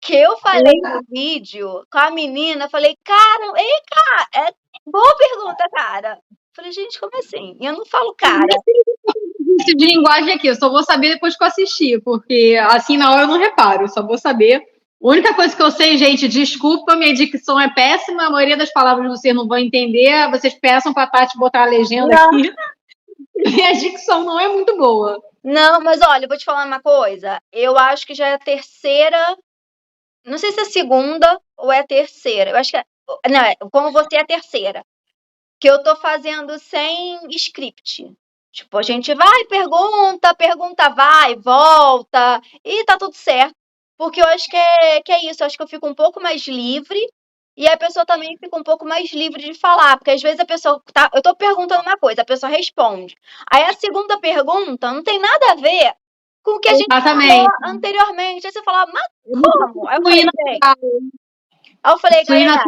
que eu falei no vídeo com a menina, eu falei, cara, ei, cara, boa pergunta, cara. Falei, gente, como assim? Eu não falo cara. Esse de linguagem aqui, eu só vou saber depois que eu assistir, porque assim na hora eu não reparo, eu só vou saber. A única coisa que eu sei, gente, desculpa, minha dicção é péssima, a maioria das palavras vocês não vão entender, vocês peçam pra Tati botar a legenda aqui. Minha dicção não é muito boa. Não, mas olha, eu vou te falar uma coisa. Eu acho que já é a terceira. Não sei se é a segunda ou é a terceira. Eu acho que não, como você é a terceira. Que eu tô fazendo sem script. Tipo, a gente vai, pergunta, vai, volta, e tá tudo certo. Porque eu acho que é isso. Eu acho que eu fico um pouco mais livre. E a pessoa também fica um pouco mais livre de falar, porque às vezes a pessoa tá, eu tô perguntando uma coisa, a pessoa responde. Aí a segunda pergunta não tem nada a ver com o que a gente falou anteriormente. Aí você fala, mas como? Aí eu falei, galera,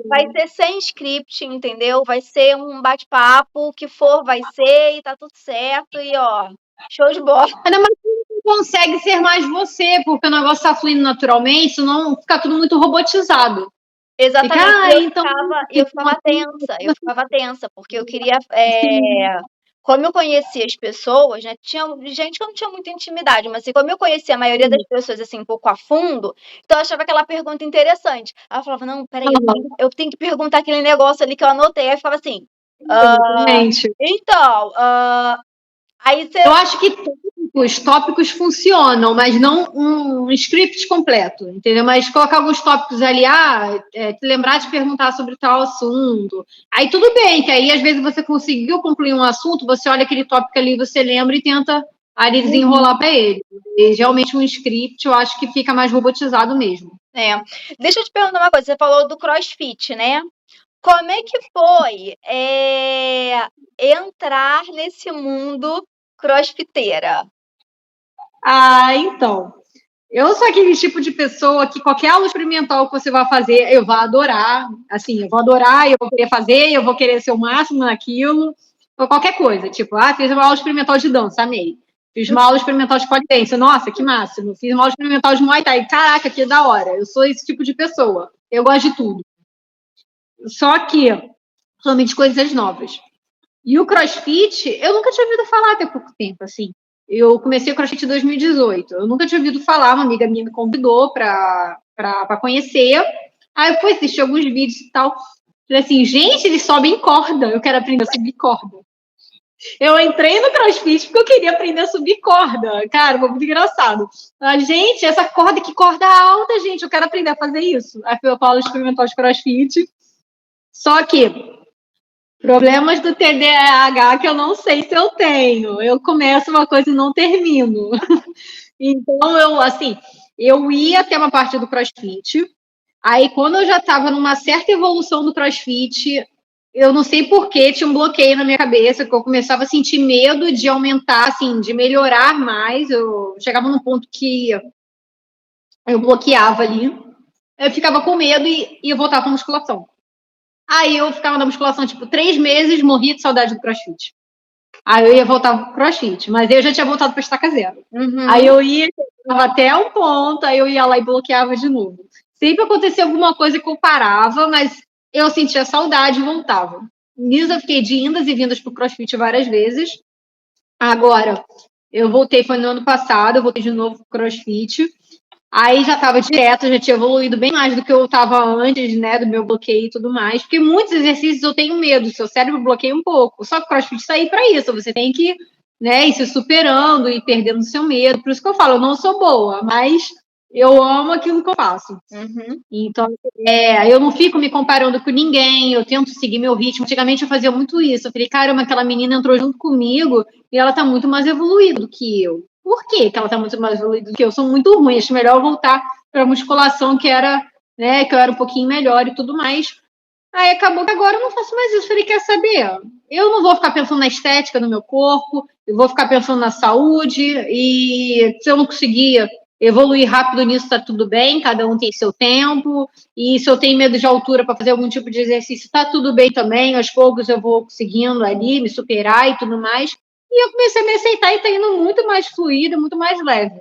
vai ser sem script, entendeu? Vai ser um bate-papo, o que for vai ser, e tá tudo certo, e ó, show de bola. Ainda mais que consegue ser mais você, porque o negócio tá fluindo naturalmente, senão fica tudo muito robotizado. Exatamente, eu ficava tensa, porque eu queria, como eu conhecia as pessoas, né, tinha gente que eu não tinha muita intimidade, mas assim, como eu conhecia a maioria das pessoas, assim, um pouco a fundo, então eu achava aquela pergunta interessante. Aí eu falava, não, peraí, eu tenho que perguntar aquele negócio ali que eu anotei, aí eu ficava assim, então, aí você... Eu acho que os tópicos funcionam, mas não um script completo, entendeu? Mas colocar alguns tópicos ali, lembrar de perguntar sobre tal assunto. Aí tudo bem, que aí às vezes você conseguiu concluir um assunto, você olha aquele tópico ali, você lembra e tenta ali desenrolar para ele. E realmente um script eu acho que fica mais robotizado mesmo. Deixa eu te perguntar uma coisa, você falou do CrossFit, né? Como é que foi entrar nesse mundo crossfiteira? Então, eu sou aquele tipo de pessoa que qualquer aula experimental que você vai fazer, eu vou adorar. Assim, eu vou adorar, eu vou querer fazer, eu vou querer ser o máximo naquilo. Ou qualquer coisa. Tipo, fiz uma aula experimental de dança, amei. Fiz uma aula experimental de pole dance, nossa, que máximo. Fiz uma aula experimental de Muay Thai, caraca, que da hora. Eu sou esse tipo de pessoa. Eu gosto de tudo. Só que, somente coisas novas. E o CrossFit, eu nunca tinha ouvido falar até pouco tempo, assim. Eu comecei o CrossFit em 2018. Eu nunca tinha ouvido falar, uma amiga minha me convidou para conhecer. Aí eu fui assistir alguns vídeos e tal. Falei assim, gente, eles sobem corda. Eu quero aprender a subir corda. Eu entrei no CrossFit porque eu queria aprender a subir corda. Cara, foi muito engraçado. Gente, essa corda, que corda alta, gente. Eu quero aprender a fazer isso. Aí fui para aula experimental de CrossFit. Só que problemas do TDAH que eu não sei se eu tenho. Eu começo uma coisa e não termino. Então, eu ia até uma parte do CrossFit. Aí, quando eu já estava numa certa evolução do CrossFit, eu não sei porquê, tinha um bloqueio na minha cabeça, que eu começava a sentir medo de aumentar, assim, de melhorar mais. Eu chegava num ponto que eu bloqueava ali. Eu ficava com medo e eu voltava para a musculação. Aí eu ficava na musculação, 3 meses, morria de saudade do CrossFit. Aí eu ia voltar pro CrossFit, mas eu já tinha voltado para estaca zero. Aí eu ia até um ponto, aí eu ia lá e bloqueava de novo. Sempre acontecia alguma coisa que eu parava, mas eu sentia saudade e voltava. Nisso eu fiquei de indas e vindas pro CrossFit várias vezes. Agora, eu voltei, foi no ano passado, eu voltei de novo pro CrossFit. Aí já estava direto, já tinha evoluído bem mais do que eu estava antes, né, do meu bloqueio e tudo mais. Porque muitos exercícios eu tenho medo, seu cérebro bloqueia um pouco. Só que o CrossFit está aí para isso, você tem que, né, ir se superando e perdendo o seu medo. Por isso que eu falo, eu não sou boa, mas eu amo aquilo que eu faço. Então, eu não fico me comparando com ninguém, eu tento seguir meu ritmo. Antigamente eu fazia muito isso. Eu falei, caramba, aquela menina entrou junto comigo e ela tá muito mais evoluída do que eu. Por que ela tá muito mais evoluída do que eu? Eu sou muito ruim, acho melhor eu voltar pra musculação, que era, né, que eu era um pouquinho melhor e tudo mais. Aí acabou que agora eu não faço mais isso. Falei, quer saber? Eu não vou ficar pensando na estética do meu corpo, eu vou ficar pensando na saúde, e se eu não conseguir evoluir rápido nisso, tá tudo bem, cada um tem seu tempo, e se eu tenho medo de altura para fazer algum tipo de exercício, tá tudo bem também, aos poucos eu vou conseguindo ali me superar e tudo mais. E eu comecei a me aceitar e tá indo muito mais fluido, muito mais leve.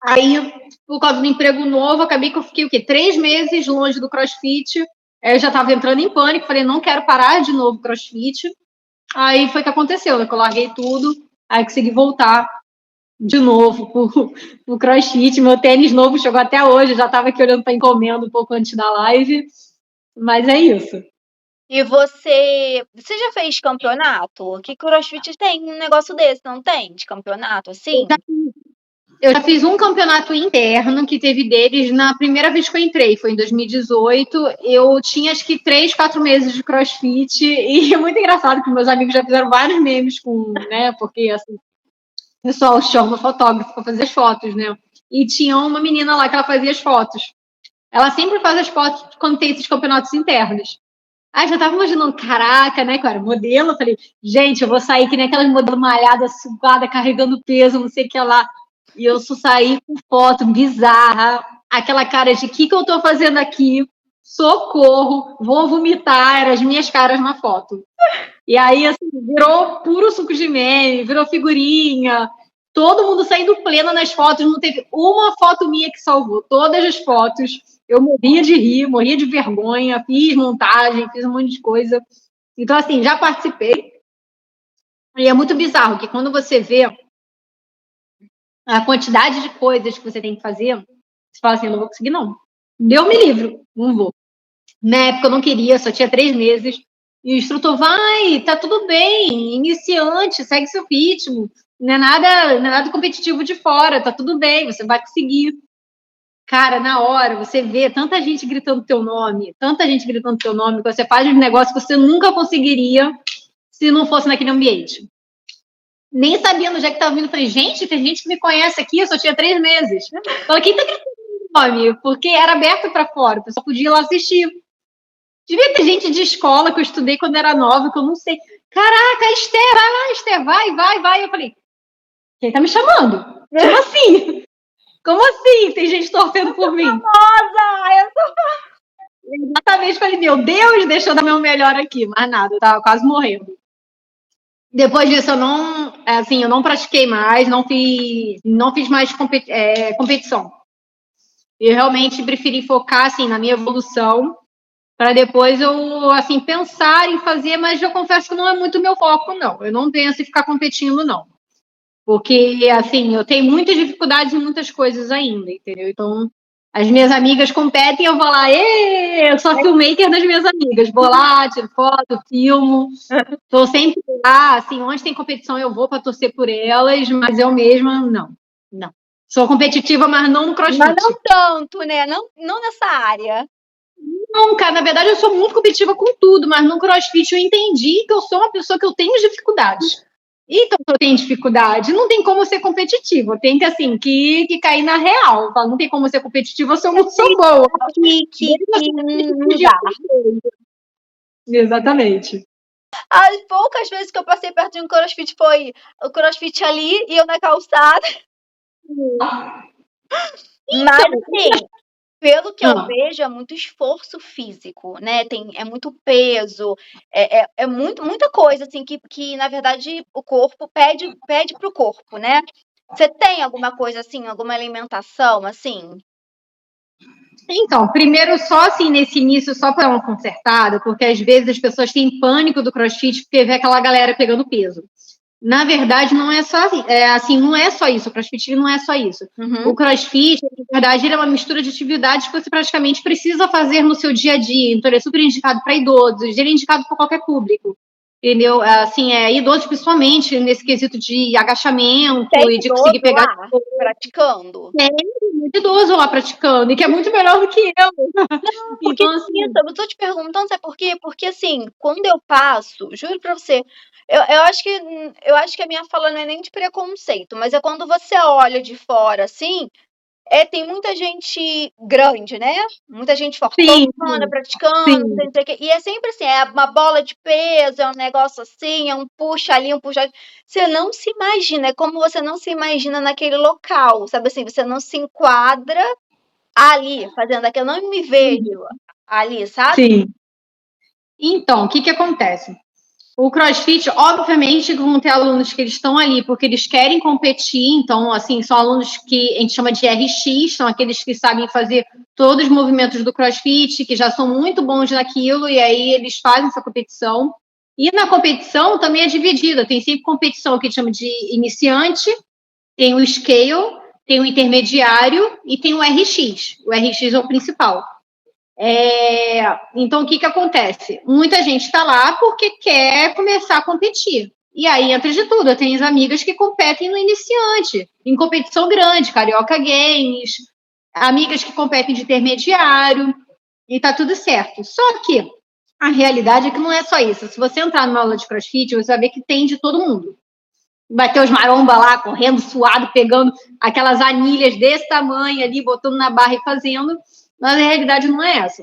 Aí, por causa do emprego novo, acabei que eu fiquei o quê? 3 meses longe do CrossFit. Eu já estava entrando em pânico, falei, não quero parar de novo CrossFit. Aí foi o que aconteceu, né? Que eu larguei tudo, aí consegui voltar de novo pro CrossFit. Meu tênis novo chegou até hoje, eu já estava aqui olhando para encomenda um pouco antes da live. Mas é isso. E você já fez campeonato? Que CrossFit tem um negócio desse, não tem? De campeonato, assim? Eu já fiz um campeonato interno que teve deles na primeira vez que eu entrei, foi em 2018. Eu tinha acho que 3, 4 meses de CrossFit e é muito engraçado que meus amigos já fizeram vários memes com, né? Porque assim, o pessoal chama fotógrafo para fazer as fotos, né? E tinha uma menina lá que ela fazia as fotos. Ela sempre faz as fotos quando tem esses campeonatos internos. Aí já tava imaginando, caraca, né, cara, modelo. Eu falei, gente, eu vou sair que nem aquelas modelo malhada, suada, carregando peso, não sei o que lá. E eu só saí com foto bizarra, aquela cara de o que eu tô fazendo aqui? Socorro, vou vomitar, eram as minhas caras na foto. E aí, assim, virou puro suco de meme, virou figurinha, todo mundo saindo pleno nas fotos, não teve uma foto minha que salvou, todas as fotos. Eu morria de rir, morria de vergonha, fiz montagem, fiz um monte de coisa. Então, assim, já participei. E é muito bizarro que quando você vê a quantidade de coisas que você tem que fazer, você fala assim, eu não vou conseguir, não. Deu me livro, não vou. Na época eu não queria, só tinha 3 meses. E o instrutor, vai, tá tudo bem, iniciante, segue seu ritmo. Não é nada competitivo de fora, tá tudo bem, você vai conseguir. Cara, na hora, você vê tanta gente gritando teu nome, tanta gente gritando teu nome, que você faz um negócio que você nunca conseguiria se não fosse naquele ambiente. Nem sabendo onde é que tava vindo, falei, gente, tem gente que me conhece aqui, eu só tinha 3 meses. Falei, quem tá gritando nome? Porque era aberto para fora, o pessoal podia ir lá assistir. Devia ter gente de escola que eu estudei quando era nova, que eu não sei. Caraca, Esther, vai lá, Esther, vai. Eu falei, quem tá me chamando? Como assim? Como assim? Tem gente torcendo por mim. Famosa! Eu sou... Exatamente, falei, meu Deus, deixa eu dar meu melhor aqui. Mas nada, eu tava quase morrendo. Depois disso, eu não pratiquei mais, não fiz mais competição. Eu realmente preferi focar, assim, na minha evolução, para depois eu, assim, pensar em fazer, mas eu confesso que não é muito meu foco, não. Eu não penso em ficar competindo, não. Porque, assim, eu tenho muitas dificuldades em muitas coisas ainda, entendeu? Então, as minhas amigas competem, eu vou lá, eu sou a filmmaker das minhas amigas. Vou lá, tiro foto, filmo. Estou sempre lá, assim, onde tem competição eu vou para torcer por elas, mas eu mesma, não. Sou competitiva, mas não no CrossFit. Mas não tanto, né? Não nessa área. Não, cara, na verdade eu sou muito competitiva com tudo, mas no CrossFit eu entendi que eu sou uma pessoa que eu tenho dificuldades. Então, se eu tenho dificuldade, não tem como ser competitiva. Tem que, assim, que cair na real. Não tem como ser competitiva se eu não sou boa. Que mudar. Exatamente. As poucas vezes que eu passei perto de um CrossFit foi o CrossFit ali e eu na calçada. Mas, assim, pelo que eu vejo, é muito esforço físico, né? É muito peso, é muita coisa, assim, que na verdade o corpo pede pro corpo, né? Você tem alguma coisa assim, alguma alimentação, assim? Então, primeiro, só assim, nesse início, só para dar uma consertada, porque às vezes as pessoas têm pânico do CrossFit porque vê aquela galera pegando peso. Na verdade, não é só assim, não é só isso. O CrossFit não é só isso. Uhum. O CrossFit, na verdade, ele é uma mistura de atividades que você praticamente precisa fazer no seu dia a dia. Então, ele é super indicado para idosos, ele é indicado para qualquer público. Entendeu? Assim, idosos principalmente nesse quesito de agachamento Tem e de conseguir pegar. Lá, praticando. Tem muito idoso lá praticando, e que é muito melhor do que eu. Não, porque Então, assim, eu tô te perguntando, sabe por quê? Porque assim, quando eu passo, juro pra você, eu acho que a minha fala não é nem de preconceito, mas é quando você olha de fora, assim, tem muita gente grande, né? Muita gente Sim, fortuna praticando, sim. não sei o quê. E é sempre assim, é uma bola de peso, é um negócio assim, é um puxa ali, um puxa ali. Você não se imagina, é como você não se imagina naquele local, sabe assim? Você não se enquadra ali, fazendo aquilo. Eu não me vejo ali, sabe? Sim. Então, o que acontece? O CrossFit, obviamente, vão ter alunos que eles estão ali porque eles querem competir, então, assim, são alunos que a gente chama de RX, são aqueles que sabem fazer todos os movimentos do CrossFit, que já são muito bons naquilo, e aí eles fazem essa competição. E na competição também é dividida, tem sempre competição que a gente chama de iniciante, tem o scale, tem o intermediário e tem o RX. O RX é o principal. Então, o que acontece? Muita gente está lá porque quer começar a competir. E aí entra de tudo. Eu tenho amigas que competem no iniciante, em competição grande, Carioca Games, amigas que competem de intermediário, e tá tudo certo. Só que a realidade é que não é só isso. Se você entrar numa aula de CrossFit, você vai ver que tem de todo mundo. Vai ter os maromba lá, correndo, suado, pegando aquelas anilhas desse tamanho ali, botando na barra e fazendo. Mas a realidade não é essa.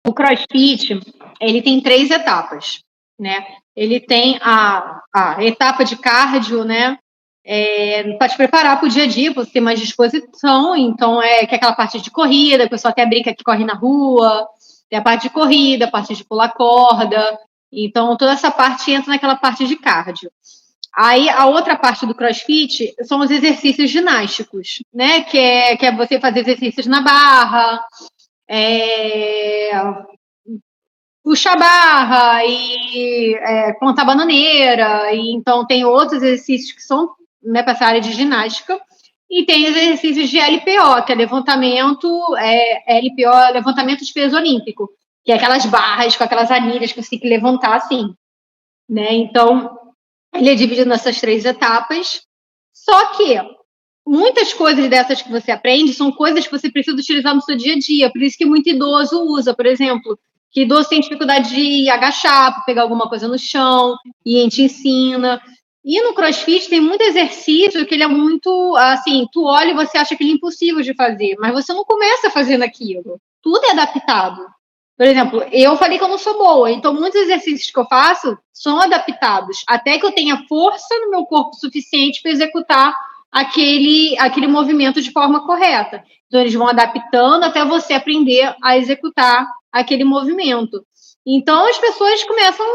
O CrossFit, ele tem 3 etapas, né? Ele tem a etapa de cardio, né? Para te preparar para o dia a dia, para você ter mais disposição. Então, que é aquela parte de corrida, o pessoal até brinca que corre na rua. Tem a parte de corrida, a parte de pular corda. Então, toda essa parte entra naquela parte de cardio. Aí, a outra parte do CrossFit são os exercícios ginásticos, né? Que é você fazer exercícios na barra, puxar barra e plantar bananeira. E, então, tem outros exercícios que são, né, para essa área de ginástica. E tem os exercícios de LPO, que é LPO é levantamento de peso olímpico, que é aquelas barras com aquelas anilhas que você tem que levantar assim, né? Então, ele é dividido nessas 3 etapas. Só que muitas coisas dessas que você aprende são coisas que você precisa utilizar no seu dia a dia. Por isso que muito idoso usa, por exemplo, que idoso tem dificuldade de agachar para pegar alguma coisa no chão, e a gente ensina. E no CrossFit tem muito exercício que ele é muito, assim, tu olha e você acha que ele é impossível de fazer, mas você não começa fazendo aquilo. Tudo é adaptado. Por exemplo, eu falei que eu não sou boa, então muitos exercícios que eu faço são adaptados, até que eu tenha força no meu corpo suficiente para executar aquele movimento de forma correta. Então, eles vão adaptando até você aprender a executar aquele movimento. Então, as pessoas começam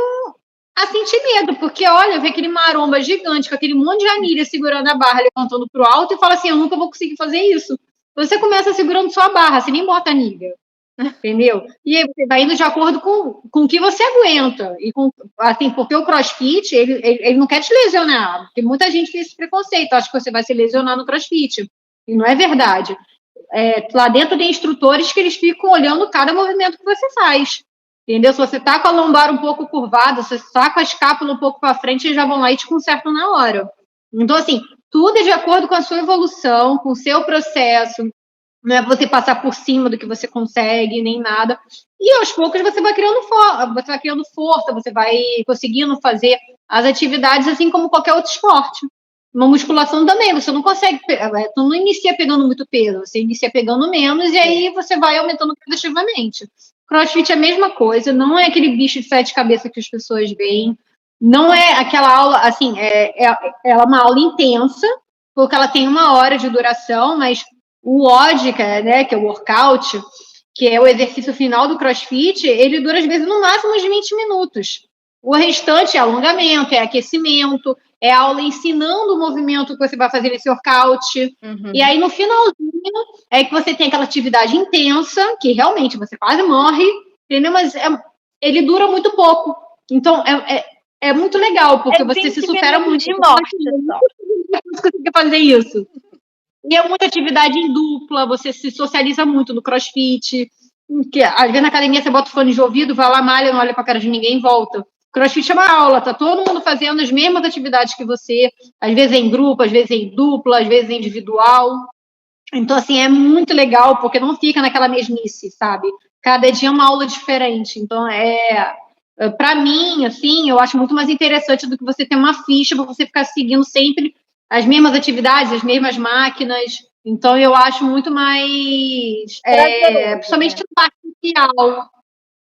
a sentir medo, porque, olha, vê aquele maromba gigante com aquele monte de anilha segurando a barra, levantando para o alto, e fala assim, eu nunca vou conseguir fazer isso. Você começa segurando só a barra, você nem bota anilha. Entendeu? E aí você vai indo de acordo com o que você aguenta. E assim, porque o CrossFit, ele não quer te lesionar. Porque muita gente tem esse preconceito, acha que você vai se lesionar no CrossFit. E não é verdade. Lá dentro tem instrutores que eles ficam olhando cada movimento que você faz. Entendeu? Se você tá com a lombar um pouco curvada, se você tá com a escápula um pouco para frente, eles já vão lá e te consertam na hora. Então, assim, tudo é de acordo com a sua evolução, com o seu processo. Não é você passar por cima do que você consegue, nem nada. E aos poucos você vai criando força, você vai conseguindo fazer as atividades assim como qualquer outro esporte. Uma musculação também, você não consegue, tu não inicia pegando muito peso, você inicia pegando menos e aí você vai aumentando gradativamente. CrossFit é a mesma coisa, não é aquele bicho de 7 cabeças que as pessoas veem, não é aquela aula, assim, ela é uma aula intensa, porque ela tem 1 hora de duração, mas o WOD, né, que é o workout, que é o exercício final do CrossFit, ele dura às vezes no máximo uns 20 minutos. O restante é alongamento, é aquecimento, é aula ensinando o movimento que você vai fazer nesse workout. Uhum. E aí no finalzinho é que você tem aquela atividade intensa, que realmente você quase morre, entendeu? Mas ele dura muito pouco. Então é muito legal, porque você se supera muito. De morte, você consegue fazer isso. E é muita atividade em dupla, você se socializa muito no CrossFit. Que, às vezes na academia você bota o fone de ouvido, vai lá, malha, não olha pra cara de ninguém e volta. CrossFit é uma aula, tá todo mundo fazendo as mesmas atividades que você, às vezes em grupo, às vezes em dupla, às vezes individual. Então, assim, é muito legal, porque não fica naquela mesmice, sabe? Cada dia é uma aula diferente. Então, para mim, assim, eu acho muito mais interessante do que você ter uma ficha para você ficar seguindo sempre as mesmas atividades, as mesmas máquinas. Então eu acho muito mais, principalmente no artificial,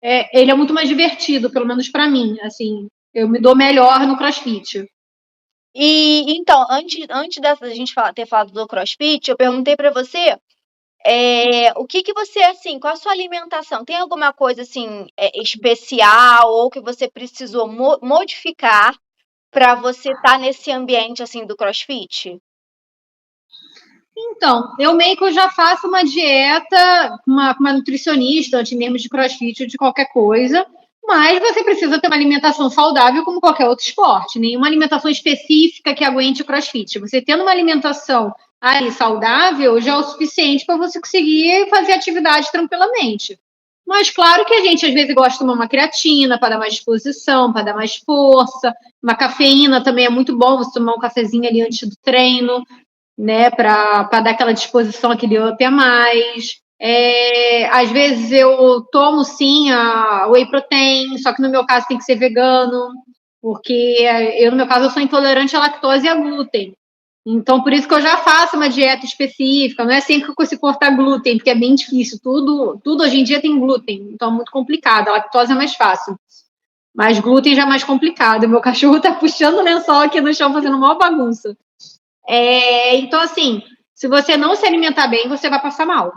ele é muito mais divertido, pelo menos para mim, assim, eu me dou melhor no CrossFit. E então, antes dessa gente ter falado do CrossFit, eu perguntei para você o que que você, assim, qual a sua alimentação? Tem alguma coisa assim especial ou que você precisou modificar para você estar nesse ambiente assim do CrossFit? Então, eu meio que eu já faço uma dieta com uma nutricionista, antes mesmo de CrossFit ou de qualquer coisa, mas você precisa ter uma alimentação saudável como qualquer outro esporte, nenhuma alimentação específica que aguente o CrossFit. Você tendo uma alimentação aí saudável já é o suficiente para você conseguir fazer atividade tranquilamente. Mas claro que a gente às vezes gosta de tomar uma creatina para dar mais disposição, para dar mais força. Uma cafeína também é muito bom você tomar um cafezinho ali antes do treino, né, para dar aquela disposição, aquele up a mais. Às vezes eu tomo sim a whey protein, só que no meu caso tem que ser vegano, porque no meu caso, eu sou intolerante à lactose e a glúten. Então, por isso que eu já faço uma dieta específica, não é sempre que eu consigo cortar glúten, porque é bem difícil. Tudo hoje em dia tem glúten, então é muito complicado. A lactose é mais fácil, mas glúten já é mais complicado. Meu cachorro tá puxando o lençol aqui no chão, fazendo uma bagunça. Então, assim, se você não se alimentar bem, você vai passar mal.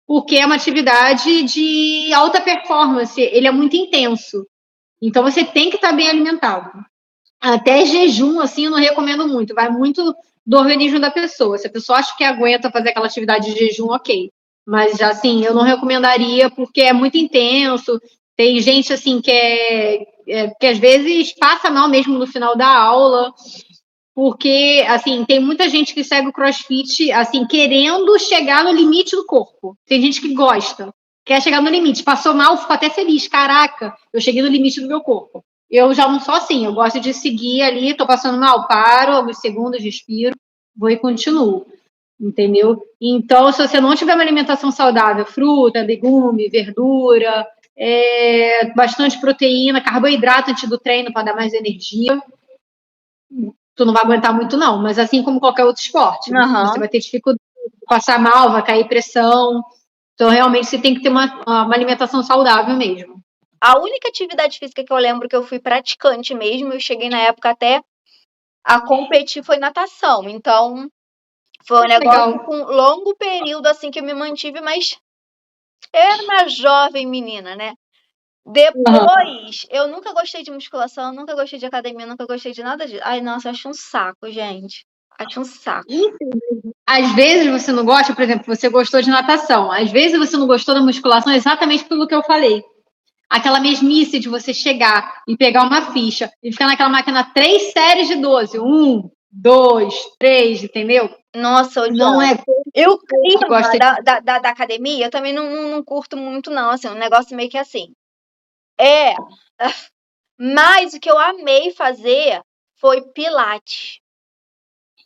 Porque é uma atividade de alta performance, ele é muito intenso. Então, você tem que estar bem alimentado. Até jejum, assim, eu não recomendo muito. Vai muito do organismo da pessoa. Se a pessoa acha que aguenta fazer aquela atividade de jejum, ok. Mas, assim, eu não recomendaria porque é muito intenso. Tem gente, assim, que às vezes passa mal mesmo no final da aula. Porque, assim, tem muita gente que segue o CrossFit, assim, querendo chegar no limite do corpo. Tem gente que gosta, quer chegar no limite. Passou mal, ficou até feliz. Caraca, eu cheguei no limite do meu corpo. Eu já não sou assim, eu gosto de seguir ali, tô passando mal, paro, alguns segundos, respiro, vou e continuo. Entendeu? Então, se você não tiver uma alimentação saudável, fruta, legume, verdura, bastante proteína, carboidrato antes do treino para dar mais energia, tu não vai aguentar muito, não. Mas assim como qualquer outro esporte, você vai ter dificuldade, passar mal, vai cair pressão. Então, realmente, você tem que ter uma alimentação saudável mesmo. A única atividade física que eu lembro que eu fui praticante mesmo, eu cheguei na época até a competir, foi natação. Então, foi um negócio com um longo período assim que eu me mantive, mas eu era uma jovem menina, né? Depois, eu nunca gostei de musculação, nunca gostei de academia, nunca gostei de nada disso. Ai, nossa, eu acho um saco, gente. Acho um saco. Às vezes você não gosta, por exemplo, você gostou de natação. Às vezes você não gostou da musculação exatamente pelo que eu falei. Aquela mesmice de você chegar e pegar uma ficha e ficar naquela máquina 3 séries de 12. 1, 2, 3, entendeu? Nossa, não é. Eu clima da academia, eu também não curto muito, não. Assim, um negócio meio que assim. Mas o que eu amei fazer foi Pilates.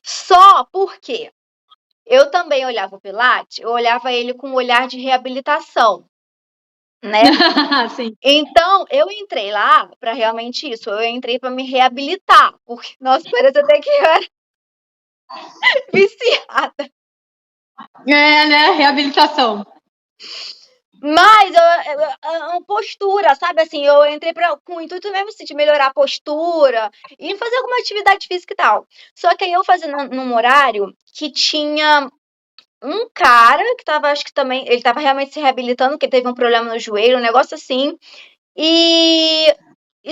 Só porque eu também olhava o Pilates, eu olhava ele com um olhar de reabilitação, né? Sim. Então, eu entrei lá para realmente isso. Eu entrei para me reabilitar, porque, nossa, parece até que eu era viciada. Né? Reabilitação. Mas uma postura, sabe? Assim, eu entrei com o intuito mesmo assim, de melhorar a postura e fazer alguma atividade física e tal. Só que aí eu fazia num horário que tinha um cara que tava, acho que também, ele tava realmente se reabilitando, porque teve um problema no joelho, um negócio assim. E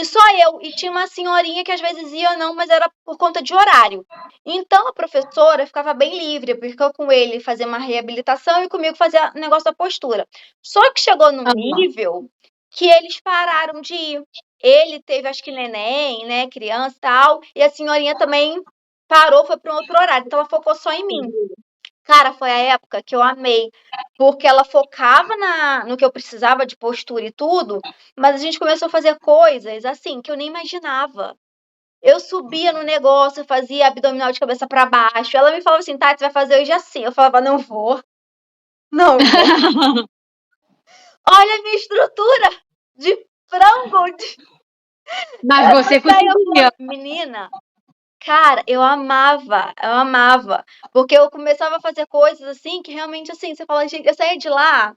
só eu. E tinha uma senhorinha que às vezes ia, não, mas era por conta de horário. Então a professora ficava bem livre, porque eu com ele fazia uma reabilitação e comigo fazia o negócio da postura. Só que chegou num nível que eles pararam de ir. Ele teve, acho que neném, né, criança e tal, e a senhorinha também parou, foi para um outro horário. Então ela focou só em mim. Cara, foi a época que eu amei, porque ela focava no que eu precisava de postura e tudo, mas a gente começou a fazer coisas assim que eu nem imaginava. Eu subia no negócio, fazia abdominal de cabeça para baixo. Ela me falava assim, Tati, você vai fazer hoje assim. Eu falava, não vou. Não vou. Olha a minha estrutura de frango. Mas você conseguia. Menina, Cara, eu amava. Porque eu começava a fazer coisas assim que realmente assim, você fala, gente, eu saía de lá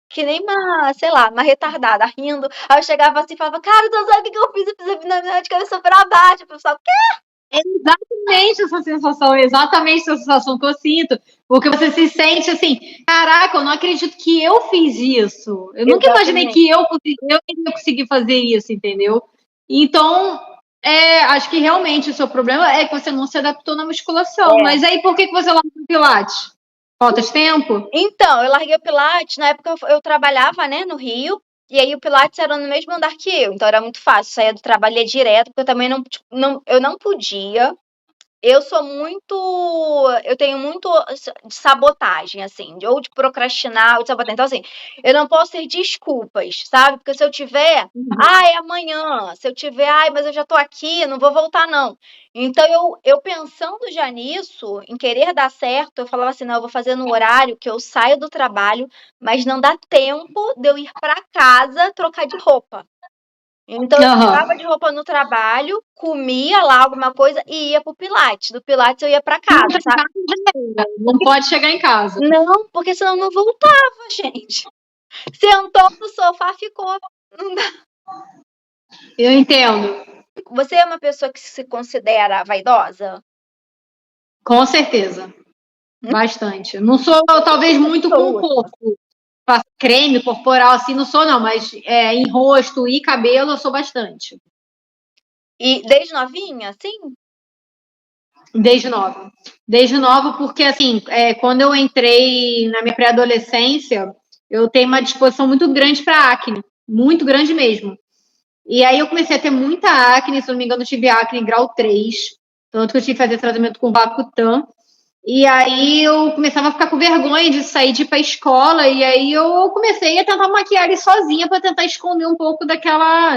que nem uma, sei lá, uma retardada, rindo. Aí eu chegava assim e falava, cara, tu não sabe o que eu fiz? Eu fiz abdominal de cabeça pra baixo. O pessoal, Exatamente essa sensação que eu sinto, porque você se sente assim, caraca, eu não acredito que eu fiz isso. Eu nunca imaginei exatamente. que eu ia conseguir fazer isso, entendeu? Então, acho que realmente o seu problema é que você não se adaptou na musculação. É. Mas aí por que você largou o Pilates? Falta de tempo? Então, eu larguei o Pilates, na época eu trabalhava, né, no Rio, e aí o Pilates era no mesmo andar que eu, então era muito fácil, saía do trabalho e ia direto, porque eu também eu não podia. Eu sou muito. Eu tenho muito de sabotagem, assim, ou de procrastinar, ou de sabotar. Então, assim, eu não posso ter desculpas, sabe? Porque se eu tiver, é amanhã. Se eu tiver, mas eu já tô aqui, não vou voltar, não. Então, eu pensando já nisso, em querer dar certo, eu falava assim: não, eu vou fazer no horário que eu saio do trabalho, mas não dá tempo de eu ir para casa trocar de roupa. Então, eu Aham. trocava de roupa no trabalho, comia lá alguma coisa e ia pro Pilates. Do Pilates eu ia pra Não casa, tá em sabe? casa, já era. Não pode chegar em casa. Não, porque senão eu não voltava, gente. Sentou no sofá, ficou. Não dá. Eu entendo. Você é uma pessoa que se considera vaidosa? Com certeza. Bastante. Não sou, talvez, muito com o Pessoa. corpo. Faço creme corporal, assim, não sou, não. Mas em rosto e cabelo, eu sou bastante. E desde novinha, sim? Desde nova. Desde nova, porque, assim, quando eu entrei na minha pré-adolescência, eu tenho uma disposição muito grande para acne. Muito grande mesmo. E aí eu comecei a ter muita acne. Se não me engano, eu tive acne grau 3. Tanto que eu tive que fazer tratamento com Vacutan. E aí eu começava a ficar com vergonha de sair de ir pra escola, e aí eu comecei a tentar maquiar ele sozinha para tentar esconder um pouco daquela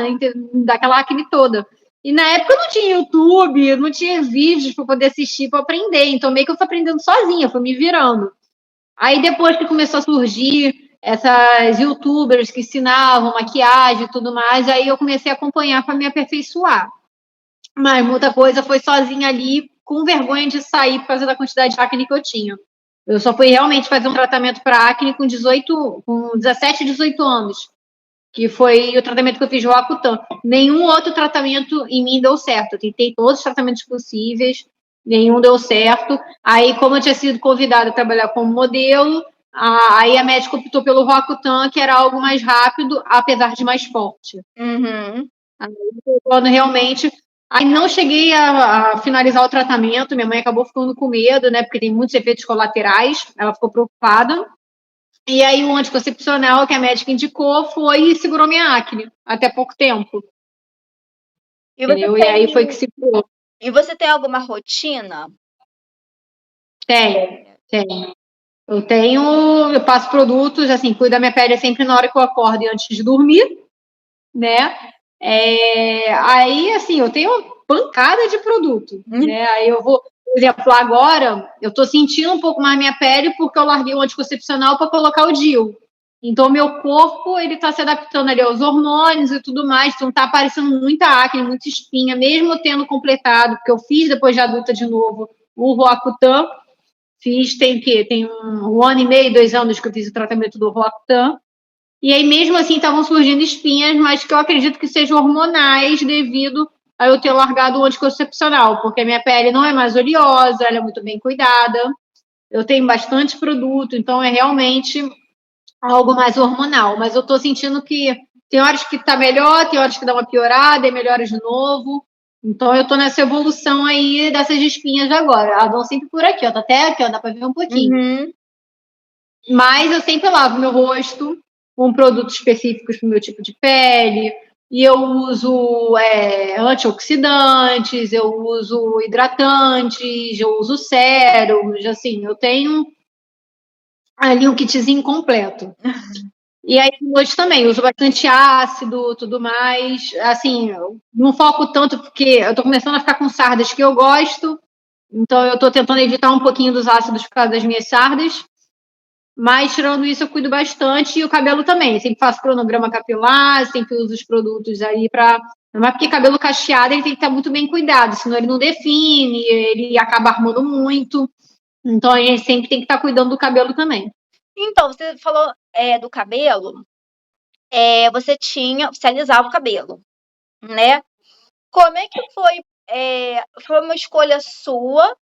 acne toda. E na época não tinha YouTube, não tinha vídeos para poder assistir para aprender, então meio que eu fui aprendendo sozinha, fui me virando. Aí depois que começou a surgir essas youtubers que ensinavam maquiagem e tudo mais, aí eu comecei a acompanhar para me aperfeiçoar. Mas muita coisa foi sozinha ali, com vergonha de sair por causa da quantidade de acne que eu tinha. Eu só fui realmente fazer um tratamento para acne com 17, 18 anos, que foi o tratamento que eu fiz Roacutan. Nenhum outro tratamento em mim deu certo. Eu tentei todos os tratamentos possíveis, nenhum deu certo. Aí, como eu tinha sido convidada a trabalhar como modelo, aí a médica optou pelo Roacutan, que era algo mais rápido, apesar de mais forte. Uhum. Quando realmente. Aí não cheguei a finalizar o tratamento, minha mãe acabou ficando com medo, né? Porque tem muitos efeitos colaterais, ela ficou preocupada. E aí o anticoncepcional que a médica indicou foi e segurou minha acne até pouco tempo. E você Entendeu? E aí foi que tem, segurou. e você tem alguma rotina? Tem. Eu passo produtos, assim, cuido da minha pele sempre na hora que eu acordo e antes de dormir, né? Aí, assim, eu tenho uma pancada de produto, né? Aí eu vou, por exemplo, agora eu tô sentindo um pouco mais minha pele porque eu larguei o anticoncepcional para colocar o DIU. Então, meu corpo, ele tá se adaptando ali aos hormônios e tudo mais, então tá aparecendo muita acne, muita espinha, mesmo eu tendo completado, porque eu fiz depois de adulta de novo o Roacutan, tem um ano e meio, 2 anos que eu fiz o tratamento do Roacutan, e aí, mesmo assim, estavam surgindo espinhas, mas que eu acredito que sejam hormonais devido a eu ter largado o anticoncepcional, porque a minha pele não é mais oleosa, ela é muito bem cuidada, eu tenho bastante produto, então é realmente algo mais hormonal. Mas eu estou sentindo que tem horas que está melhor, tem horas que dá uma piorada e melhora de novo. Então eu estou nessa evolução aí dessas espinhas agora. Elas vão sempre por aqui, ó. Tá até aqui, ó, dá para ver um pouquinho. Uhum. Mas eu sempre lavo meu rosto com produtos específicos para o meu tipo de pele. E eu uso antioxidantes, eu uso hidratantes, eu uso sérums, assim, eu tenho ali um kitzinho completo. E aí, hoje também, uso bastante ácido, tudo mais. Assim, eu não foco tanto porque eu tô começando a ficar com sardas que eu gosto, então eu tô tentando evitar um pouquinho dos ácidos por causa das minhas sardas. Mas, tirando isso, eu cuido bastante. E o cabelo também. Sempre faço cronograma capilar, sempre uso os produtos aí para Mas porque cabelo cacheado, ele tem que estar muito bem cuidado, senão ele não define, ele acaba armando muito. Então, a gente sempre tem que estar cuidando do cabelo também. Então, você falou do cabelo, você alisava o cabelo, né? Como é que foi? Foi uma escolha sua?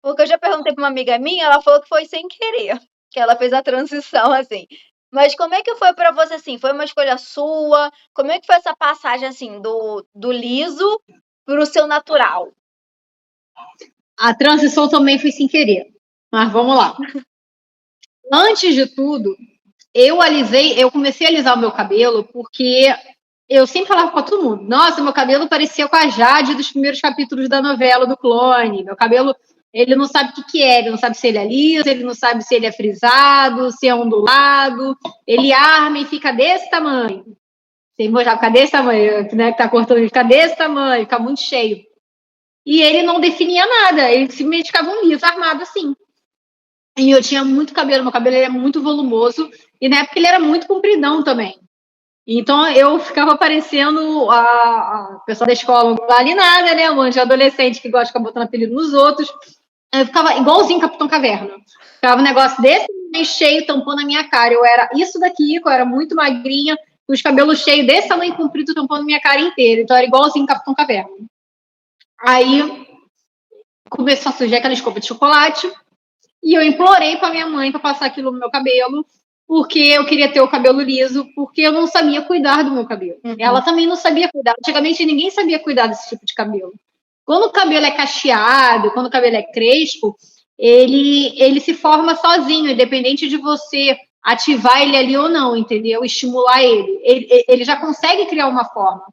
Porque eu já perguntei para uma amiga minha, ela falou que foi sem querer, que ela fez a transição assim. Mas como é que foi para você, assim? Foi uma escolha sua? Como é que foi essa passagem, assim, do liso pro seu natural? A transição também foi sem querer. Mas vamos lá. Antes de tudo, eu comecei a alisar o meu cabelo porque eu sempre falava para todo mundo, nossa, meu cabelo parecia com a Jade dos primeiros capítulos da novela do Clone. Meu cabelo, ele não sabe o que é, ele não sabe se ele é liso, ele não sabe se ele é frisado, se é ondulado, ele arma e fica desse tamanho. Você já fica desse tamanho, né, que tá cortando, ele fica desse tamanho, fica muito cheio. E ele não definia nada, ele simplesmente ficava um liso armado assim. E eu tinha muito cabelo, meu cabelo era muito volumoso, e na época ele era muito compridão também. Então eu ficava parecendo a pessoa da escola, não vale nada, né? Um monte de adolescente que gosta de ficar botando apelido nos outros. Eu ficava igualzinho Capitão Caverna. Ficava um negócio desse cheio, tampando a minha cara. Eu era isso daqui, eu era muito magrinha, com os cabelos cheios desse tamanho comprido, tampando a minha cara inteira. Então eu era igualzinho Capitão Caverna. Aí começou a surgir aquela escova de chocolate. E eu implorei para minha mãe para passar aquilo no meu cabelo, porque eu queria ter o cabelo liso, porque eu não sabia cuidar do meu cabelo. Uhum. Ela também não sabia cuidar. Antigamente ninguém sabia cuidar desse tipo de cabelo. Quando o cabelo é cacheado, quando o cabelo é crespo, ele se forma sozinho, independente de você ativar ele ali ou não, entendeu? Estimular ele. Ele já consegue criar uma forma.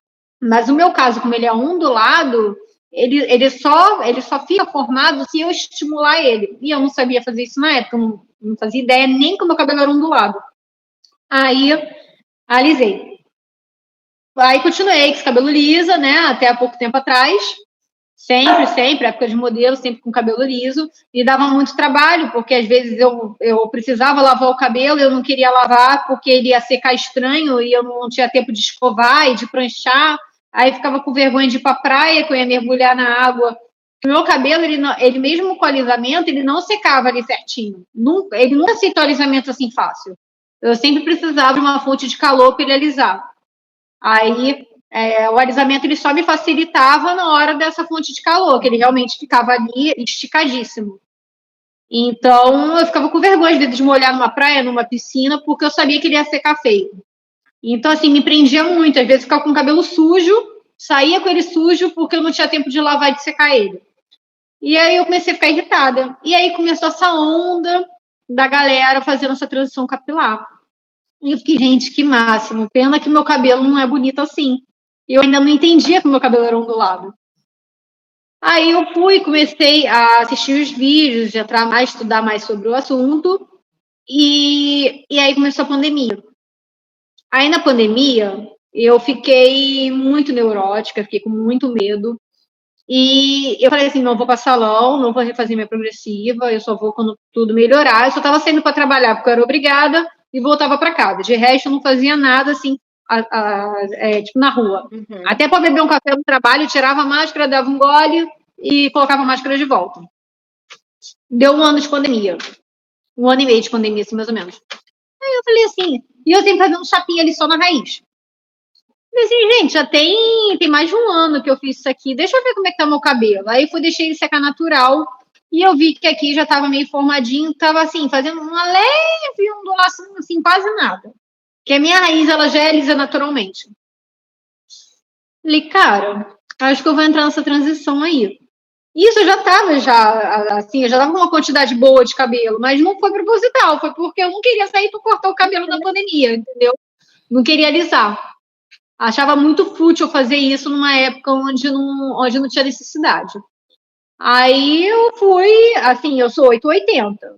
Mas no meu caso, como ele é ondulado, ele só fica formado se eu estimular ele. E eu não sabia fazer isso na época, eu não fazia ideia nem que o meu cabelo era ondulado. Aí, alisei. Aí continuei com esse cabelo liso, né, até há pouco tempo atrás. Sempre, época de modelo, sempre com cabelo liso. E dava muito trabalho, porque às vezes eu precisava lavar o cabelo, eu não queria lavar porque ele ia secar estranho e eu não tinha tempo de escovar e de pranchar. Aí ficava com vergonha de ir pra praia, que eu ia mergulhar na água. O meu cabelo, ele mesmo com alisamento, ele não secava ali certinho. Ele nunca aceitou alisamento assim fácil. Eu sempre precisava de uma fonte de calor para ele alisar. Aí, o alisamento ele só me facilitava na hora dessa fonte de calor, que ele realmente ficava ali esticadíssimo. Então, eu ficava com vergonha de desmolhar numa praia, numa piscina, porque eu sabia que ele ia secar feio. Então, assim, me prendia muito. Às vezes, ficava com o cabelo sujo, saía com ele sujo, porque eu não tinha tempo de lavar e de secar ele. E aí, eu comecei a ficar irritada. E aí, começou essa onda da galera fazendo essa transição capilar. E eu fiquei, gente, que máximo. Pena que meu cabelo não é bonito assim. Eu ainda não entendia que meu cabelo era ondulado. Aí eu comecei a assistir os vídeos, entrar mais, estudar mais sobre o assunto. E aí começou a pandemia. Aí na pandemia, eu fiquei muito neurótica, fiquei com muito medo. E eu falei assim, não vou para salão, não vou refazer minha progressiva, eu só vou quando tudo melhorar. Eu só estava saindo para trabalhar porque eu era obrigada e voltava para casa. De resto, eu não fazia nada assim, tipo na rua. Uhum. Até para beber um café no trabalho, tirava a máscara, dava um gole e colocava a máscara de volta. Deu 1 ano de pandemia. 1 ano e meio de pandemia, assim, mais ou menos. Aí eu falei assim, e eu sempre fazendo um chapinha ali só na raiz. Falei assim, gente, já tem mais de 1 ano que eu fiz isso aqui, deixa eu ver como é que tá o meu cabelo. Aí eu deixei ele secar natural, e eu vi que aqui já tava meio formadinho, tava assim, fazendo uma leve ondulação, assim, quase nada. Que a minha raiz, ela já é lisa naturalmente. Falei, cara, acho que eu vou entrar nessa transição aí. Isso eu já tava, assim, eu já tava com uma quantidade boa de cabelo, mas não foi proposital, foi porque eu não queria sair para cortar o cabelo na pandemia, entendeu? Não queria alisar. Achava muito fútil fazer isso numa época onde não tinha necessidade. Aí eu fui, assim, eu sou 880.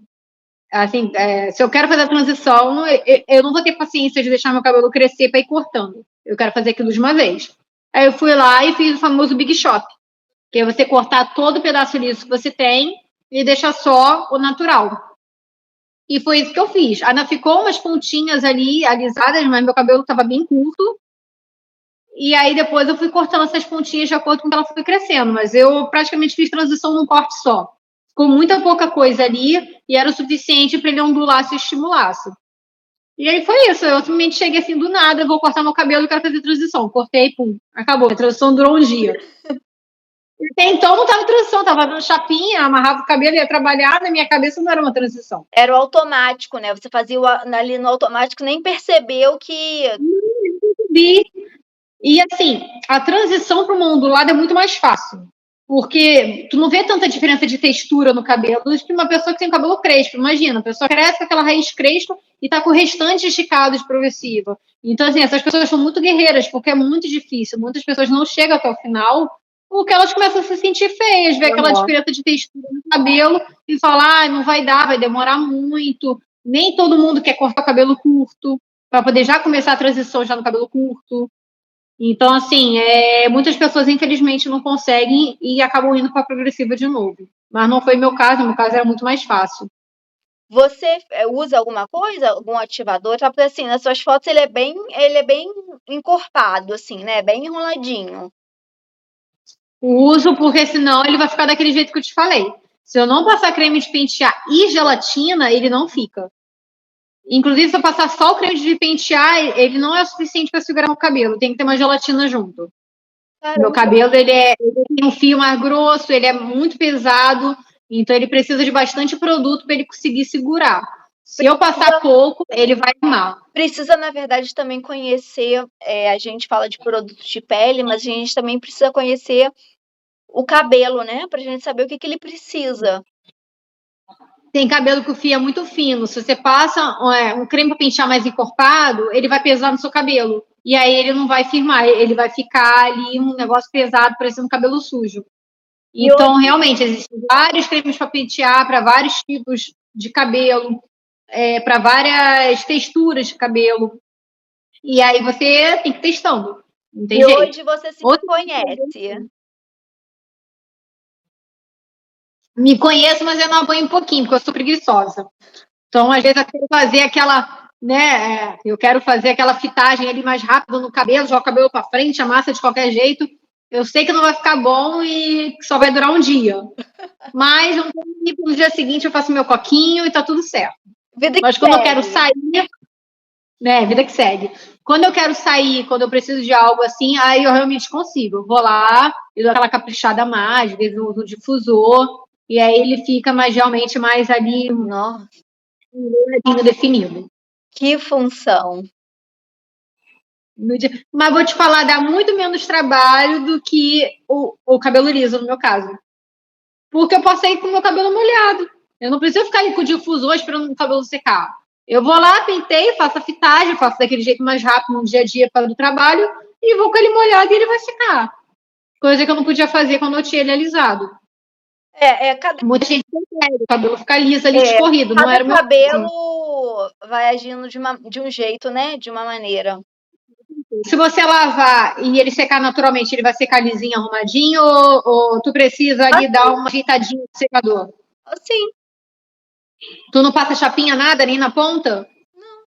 Assim, se eu quero fazer a transição, eu não vou ter paciência de deixar meu cabelo crescer para ir cortando. Eu quero fazer aquilo de uma vez. Aí eu fui lá e fiz o famoso Big Shop, que é você cortar todo o pedaço liso que você tem e deixar só o natural. E foi isso que eu fiz. Ainda ficou umas pontinhas ali alisadas, mas meu cabelo estava bem curto. E aí depois eu fui cortando essas pontinhas de acordo com que ela foi crescendo. Mas eu praticamente fiz transição num corte só. Ficou muita pouca coisa ali e era o suficiente para ele ondulasse e estimulasse. E aí foi isso. Eu simplesmente cheguei assim do nada, vou cortar meu cabelo e quero fazer transição. Cortei, pum, acabou. A transição durou um dia. Até então não tava transição, tava dando chapinha, amarrava o cabelo, ia trabalhar, na minha cabeça não era uma transição. Era o automático, né? Você fazia ali no automático, nem percebeu que... E assim, a transição para uma ondulada é muito mais fácil. Porque tu não vê tanta diferença de textura no cabelo do que uma pessoa que tem cabelo crespo. Imagina, a pessoa cresce com aquela raiz crespa e tá com o restante esticado de progressiva. Então, assim, essas pessoas são muito guerreiras, porque é muito difícil. Muitas pessoas não chegam até o final, porque elas começam a se sentir feias, ver aquela diferença de textura no cabelo e falar, ah, não vai dar, vai demorar muito. Nem todo mundo quer cortar o cabelo curto, para poder já começar a transição já no cabelo curto. Então, assim, muitas pessoas, infelizmente, não conseguem e acabam indo para a progressiva de novo. Mas não foi meu caso era muito mais fácil. Você usa alguma coisa, algum ativador? Tá? Porque assim, nas suas fotos ele é bem encorpado, assim, né? Bem enroladinho. Uso porque senão ele vai ficar daquele jeito que eu te falei. Se eu não passar creme de pentear e gelatina, ele não fica. Inclusive, se eu passar só o creme de pentear, ele não é o suficiente para segurar o cabelo. Tem que ter uma gelatina junto. Caramba. Meu cabelo ele tem um fio mais grosso, ele é muito pesado, então ele precisa de bastante produto para ele conseguir segurar. Se eu passar pouco, ele vai mal. Precisa, na verdade, também conhecer. A gente fala de produtos de pele, mas a gente também precisa conhecer o cabelo, né? Pra gente saber o que ele precisa. Tem cabelo que o fio é muito fino. Se você passa um creme para pentear mais encorpado, ele vai pesar no seu cabelo. E aí ele não vai firmar, ele vai ficar ali um negócio pesado, parecendo um cabelo sujo. Então, realmente, existem vários cremes para pentear, para vários tipos de cabelo, para várias texturas de cabelo. E aí você tem que ir testando. Não tem jeito. Hoje você se conhece. Me conheço, mas eu não apanho um pouquinho, porque eu sou preguiçosa. Então, às vezes, eu quero fazer aquela, né? Eu quero fazer aquela fitagem ali mais rápido no cabelo, jogo o cabelo para frente, amassa de qualquer jeito. Eu sei que não vai ficar bom e só vai durar um dia. Mas no dia seguinte eu faço meu coquinho e tá tudo certo. Mas quando eu quero sair, né? Vida que segue. Quando eu quero sair, quando eu preciso de algo assim, aí eu realmente consigo. Eu vou lá, eu dou aquela caprichada a mais, às vezes eu uso o difusor, e aí ele fica realmente mais ali, definido. Que função. Mas vou te falar, dá muito menos trabalho do que o cabelo liso, no meu caso. Porque eu posso ir com o meu cabelo molhado. Eu não preciso ficar aí com o difusor esperando o cabelo secar. Eu vou lá, penteio, faço a fitagem, faço daquele jeito mais rápido no dia a dia para o trabalho e vou com ele molhado e ele vai secar. Coisa que eu não podia fazer quando eu tinha ele alisado. Muita gente consegue, o cabelo fica liso ali, escorrido. Não era o meu cabelo vai agindo de um jeito, né? De uma maneira. Se você lavar e ele secar naturalmente, ele vai secar lisinho, arrumadinho, ou tu precisa ali dar uma ajeitadinha no secador? Sim. Tu não passa chapinha nada, nem na ponta? Não.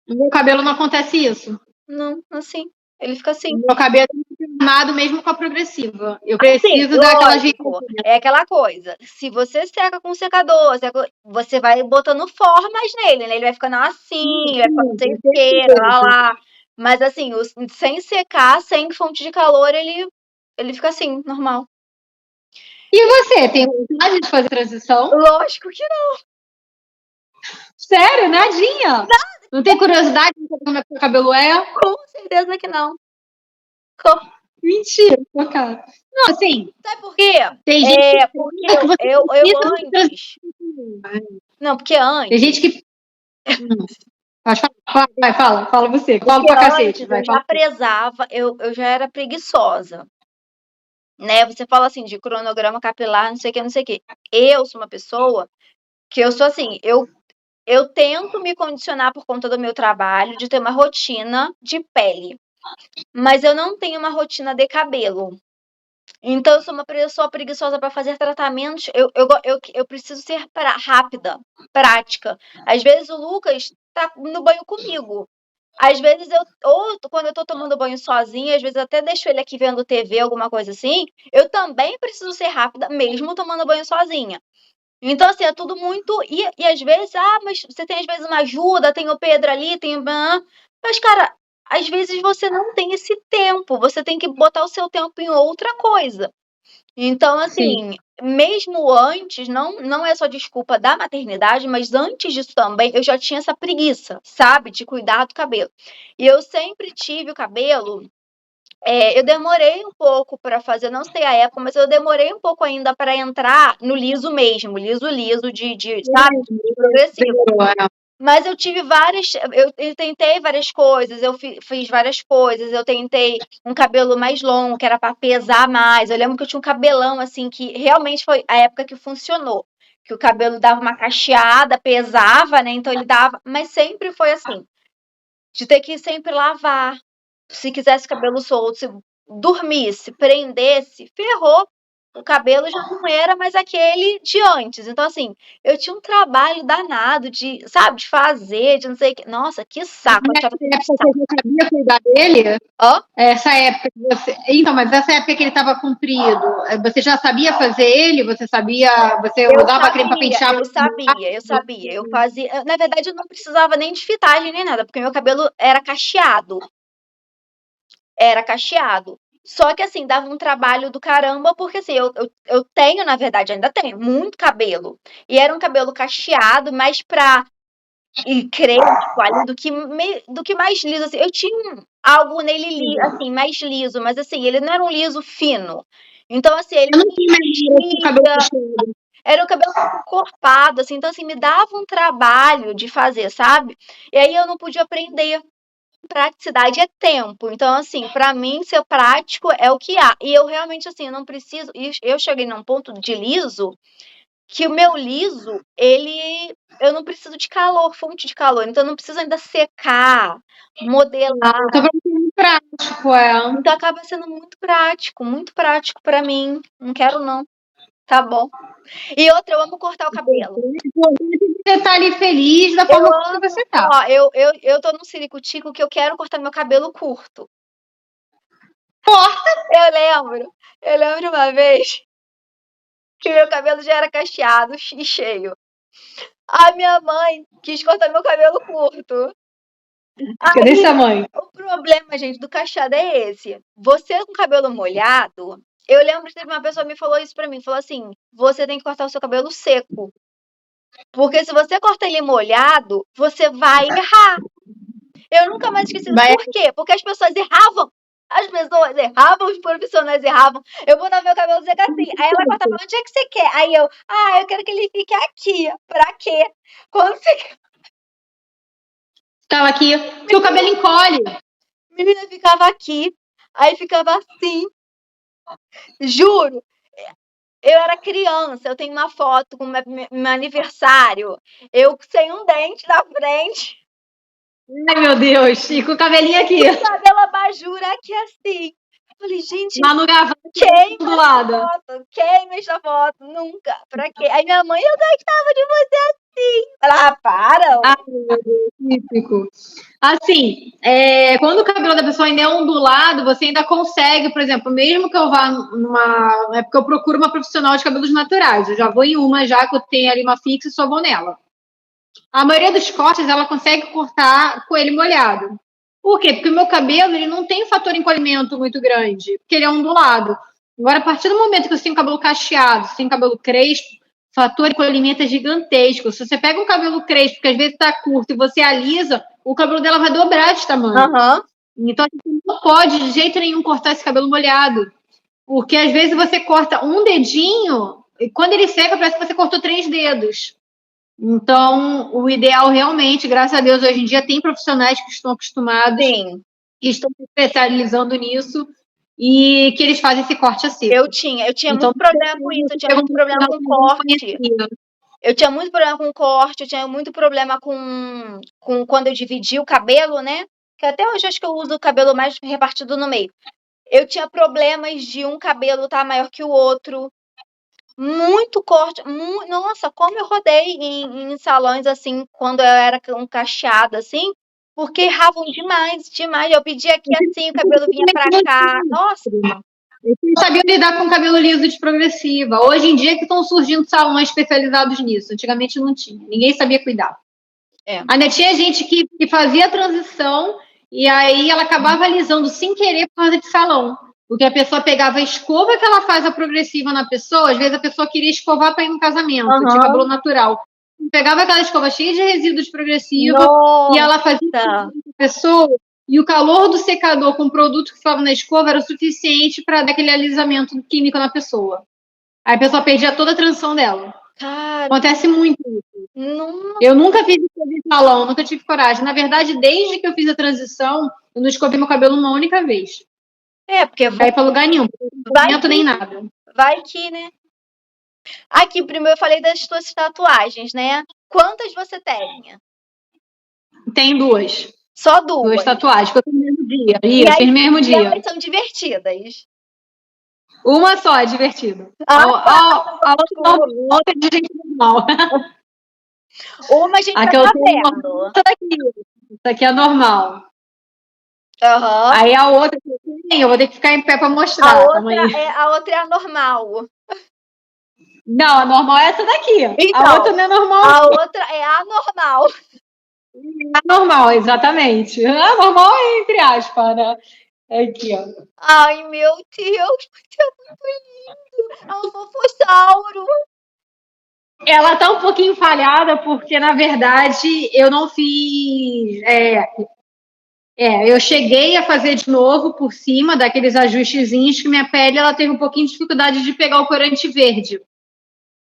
No meu cabelo não acontece isso. Não, assim. Ele fica assim. No meu cabelo é firmado mesmo com a progressiva. Eu preciso dar aquela ajeitadinha. É aquela coisa. Se você seca com secador, você vai botando formas nele, né? Ele vai ficando assim, vai ficando sem cera, lá. Mas assim, sem secar, sem fonte de calor, ele fica assim, normal. E você, tem vontade de fazer transição? Lógico que não. Sério? Nadinha? Nada. Não tem curiosidade de saber como é que o cabelo é? Com certeza que não. Mentira, cara. Não, assim. Sabe por quê? Tem gente porque eu antes. Não, porque antes. Tem gente que. Fala você. Fala pra cacete. Eu já prezava, eu já era preguiçosa. Né? Você fala assim, de cronograma capilar, não sei o que. Eu sou uma pessoa que eu sou assim, eu tento me condicionar por conta do meu trabalho de ter uma rotina de pele. Mas eu não tenho uma rotina de cabelo. Então, eu sou uma pessoa preguiçosa para fazer tratamentos. Eu preciso ser rápida, prática. Às vezes o Lucas tá no banho comigo. Às vezes ou quando eu tô tomando banho sozinha, às vezes eu até deixo ele aqui vendo TV, alguma coisa assim, eu também preciso ser rápida, mesmo tomando banho sozinha. Então, assim, é tudo muito. E às vezes, mas você tem às vezes uma ajuda, tem o Pedro ali, tem o. Mas, cara, às vezes você não tem esse tempo, você tem que botar o seu tempo em outra coisa. Então, Sim. assim, mesmo antes, não é só desculpa da maternidade, mas antes disso também, eu já tinha essa preguiça, sabe, de cuidar do cabelo. E eu sempre tive o cabelo. Eu demorei um pouco para fazer, não sei a época, mas eu demorei um pouco ainda para entrar no liso mesmo, liso sabe, de progressivo. Mas eu tive várias, eu tentei várias coisas, eu fiz várias coisas, eu tentei um cabelo mais longo, que era para pesar mais. Eu lembro que eu tinha um cabelão assim que realmente foi a época que funcionou, que o cabelo dava uma cacheada, pesava, né? Então ele dava, mas sempre foi assim, de ter que sempre lavar. Se quisesse cabelo solto, se dormisse, prendesse, ferrou. O cabelo já não era mais aquele de antes. Então, assim, eu tinha um trabalho danado de, sabe, de fazer, de não sei o que. Nossa, que saco. Eu achava Nessa que época saco. você já sabia cuidar dele? Ó, Essa época que você. Então, mas essa época que ele estava comprido, você já sabia fazer ele? Você sabia. Você eu usava creme para sabia, pentear? eu sabia, eu sabia. Eu fazia. Na verdade, eu não precisava nem de fitagem nem nada, porque meu cabelo era cacheado. Era cacheado. Só que assim, dava um trabalho do caramba, porque assim, eu tenho, na verdade, ainda tenho, muito cabelo. E era um cabelo cacheado, mais pra e crespo ali do que mais liso. Assim. Eu tinha algo nele assim, mais liso, mas assim, ele não era um liso fino. Então, assim, ele Eu não não tinha mais o cabelo enchia, cacheado. era um cabelo muito encorpado, assim, então assim, me dava um trabalho de fazer, sabe? E aí eu não podia aprender. Praticidade é tempo. Então, assim, para mim, ser prático é o que há. E eu realmente, assim, eu não preciso. E eu cheguei num ponto de liso que o meu liso, ele. Eu não preciso de calor, fonte de calor. Então, eu não preciso ainda secar, modelar. Eu tô falando prático, Então, acaba sendo muito prático para mim. Não quero, não. Tá bom. E outra, eu amo cortar o cabelo. Você tá ali feliz da Eu forma que amo. você tá. Ó, eu tô num ciricutico que eu quero cortar meu cabelo curto. Eu lembro. Eu lembro uma vez que meu cabelo já era cacheado e cheio. A minha mãe quis cortar meu cabelo curto. Fica desse Aí, tamanho. o problema, gente, do cacheado é esse. Você com cabelo molhado, eu lembro que teve uma pessoa que me falou isso pra mim, falou assim: "Você tem que cortar o seu cabelo seco, porque se você cortar ele molhado, você vai errar". Eu nunca mais esqueci. Vai. Por quê? Porque as pessoas erravam. As pessoas erravam, os profissionais erravam. Eu botava meu cabelo dizer assim. Aí ela cortava, onde é que você quer? Aí eu quero que ele fique aqui. Pra quê? Quando você. Tava aqui. Que o cabelo encolhe. Menina ficava aqui. Aí ficava assim. Juro. Eu era criança, eu tenho uma foto com meu aniversário. Eu sem um dente na frente. Ai, meu Deus. E com o cabelinho aqui. Cabelo abajur aqui assim. Eu falei, gente, Manu gravando queima do lado. foto, queima esta foto, nunca. Pra quê? Aí minha mãe, eu gostava de você assim. Ela, para. Ai, meu Deus, típico. Assim, quando o cabelo da pessoa ainda é ondulado, você ainda consegue, por exemplo, mesmo que eu vá numa. É porque eu procuro uma profissional de cabelos naturais. Eu já vou em uma, já que eu tenho ali uma fixa e só vou nela. A maioria dos cortes ela consegue cortar com ele molhado. Por quê? Porque o meu cabelo ele não tem fator encolhimento muito grande, porque ele é ondulado. Agora, a partir do momento que você tem um cabelo cacheado, você tem um cabelo crespo, o fator encolhimento é gigantesco. Se você pega um cabelo crespo, que às vezes está curto, e você alisa, o cabelo dela vai dobrar de tamanho. Uhum. Então, você não pode de jeito nenhum cortar esse cabelo molhado. Porque às vezes você corta um dedinho, e quando ele seca, parece que você cortou 3 dedos. Então, o ideal realmente, graças a Deus, hoje em dia tem profissionais que estão acostumados, Sim. que estão se especializando nisso e que eles fazem esse corte assim. Eu tinha Então, muito problema com isso, eu tinha muito problema com corte. Eu tinha muito problema com corte, eu tinha muito problema com quando eu dividi o cabelo, né? Que até hoje acho que eu uso o cabelo mais repartido no meio. Eu tinha problemas de um cabelo estar maior que o outro. Muito corte. Nossa, como eu rodei em salões assim, quando eu era um cacheado assim. Porque erravam demais, demais. Eu pedia aqui assim, o cabelo vinha pra cá. Nossa! Eles não sabiam lidar com cabelo liso de progressiva. Hoje em dia que estão surgindo salões especializados nisso. Antigamente não tinha. Ninguém sabia cuidar. Ainda tinha gente que fazia a transição e aí ela acabava alisando sem querer por causa de salão. Porque a pessoa pegava a escova que ela faz a progressiva na pessoa, às vezes a pessoa queria escovar para ir no casamento, tinha cabelo natural. Pegava aquela escova cheia de resíduos de progressiva e ela fazia a pessoa, e o calor do secador com o produto que ficava na escova era o suficiente para dar aquele alisamento químico na pessoa. Aí a pessoa perdia toda a transição dela. Cara, acontece muito isso. Eu nunca fiz isso de salão, nunca tive coragem. Na verdade, desde que eu fiz a transição, eu não escovei meu cabelo uma única vez. Porque vai para lugar nenhum, nem nada. Vai que, né? Aqui, primeiro eu falei das tuas tatuagens, né? Quantas você tem? Tem 2. Só 2? 2 tatuagens, que eu fiz no mesmo dia. Isso, no mesmo dia. E elas são divertidas? Uma só é divertida. A outra é de gente normal. Uma a gente tá vendo. Isso aqui é normal. Uhum. Aí a outra eu vou ter que ficar em pé para mostrar. A outra é a normal. Não, a normal é essa daqui. Então, a outra não é normal. A outra é anormal. Anormal, exatamente. A normal é entre aspas, né? Aqui, ó. Ai, meu Deus, você é muito lindo. É um fofossauro. Ela tá um pouquinho falhada porque, na verdade, eu não fiz... eu cheguei a fazer de novo por cima daqueles ajustezinhos que minha pele ela teve um pouquinho de dificuldade de pegar o corante verde.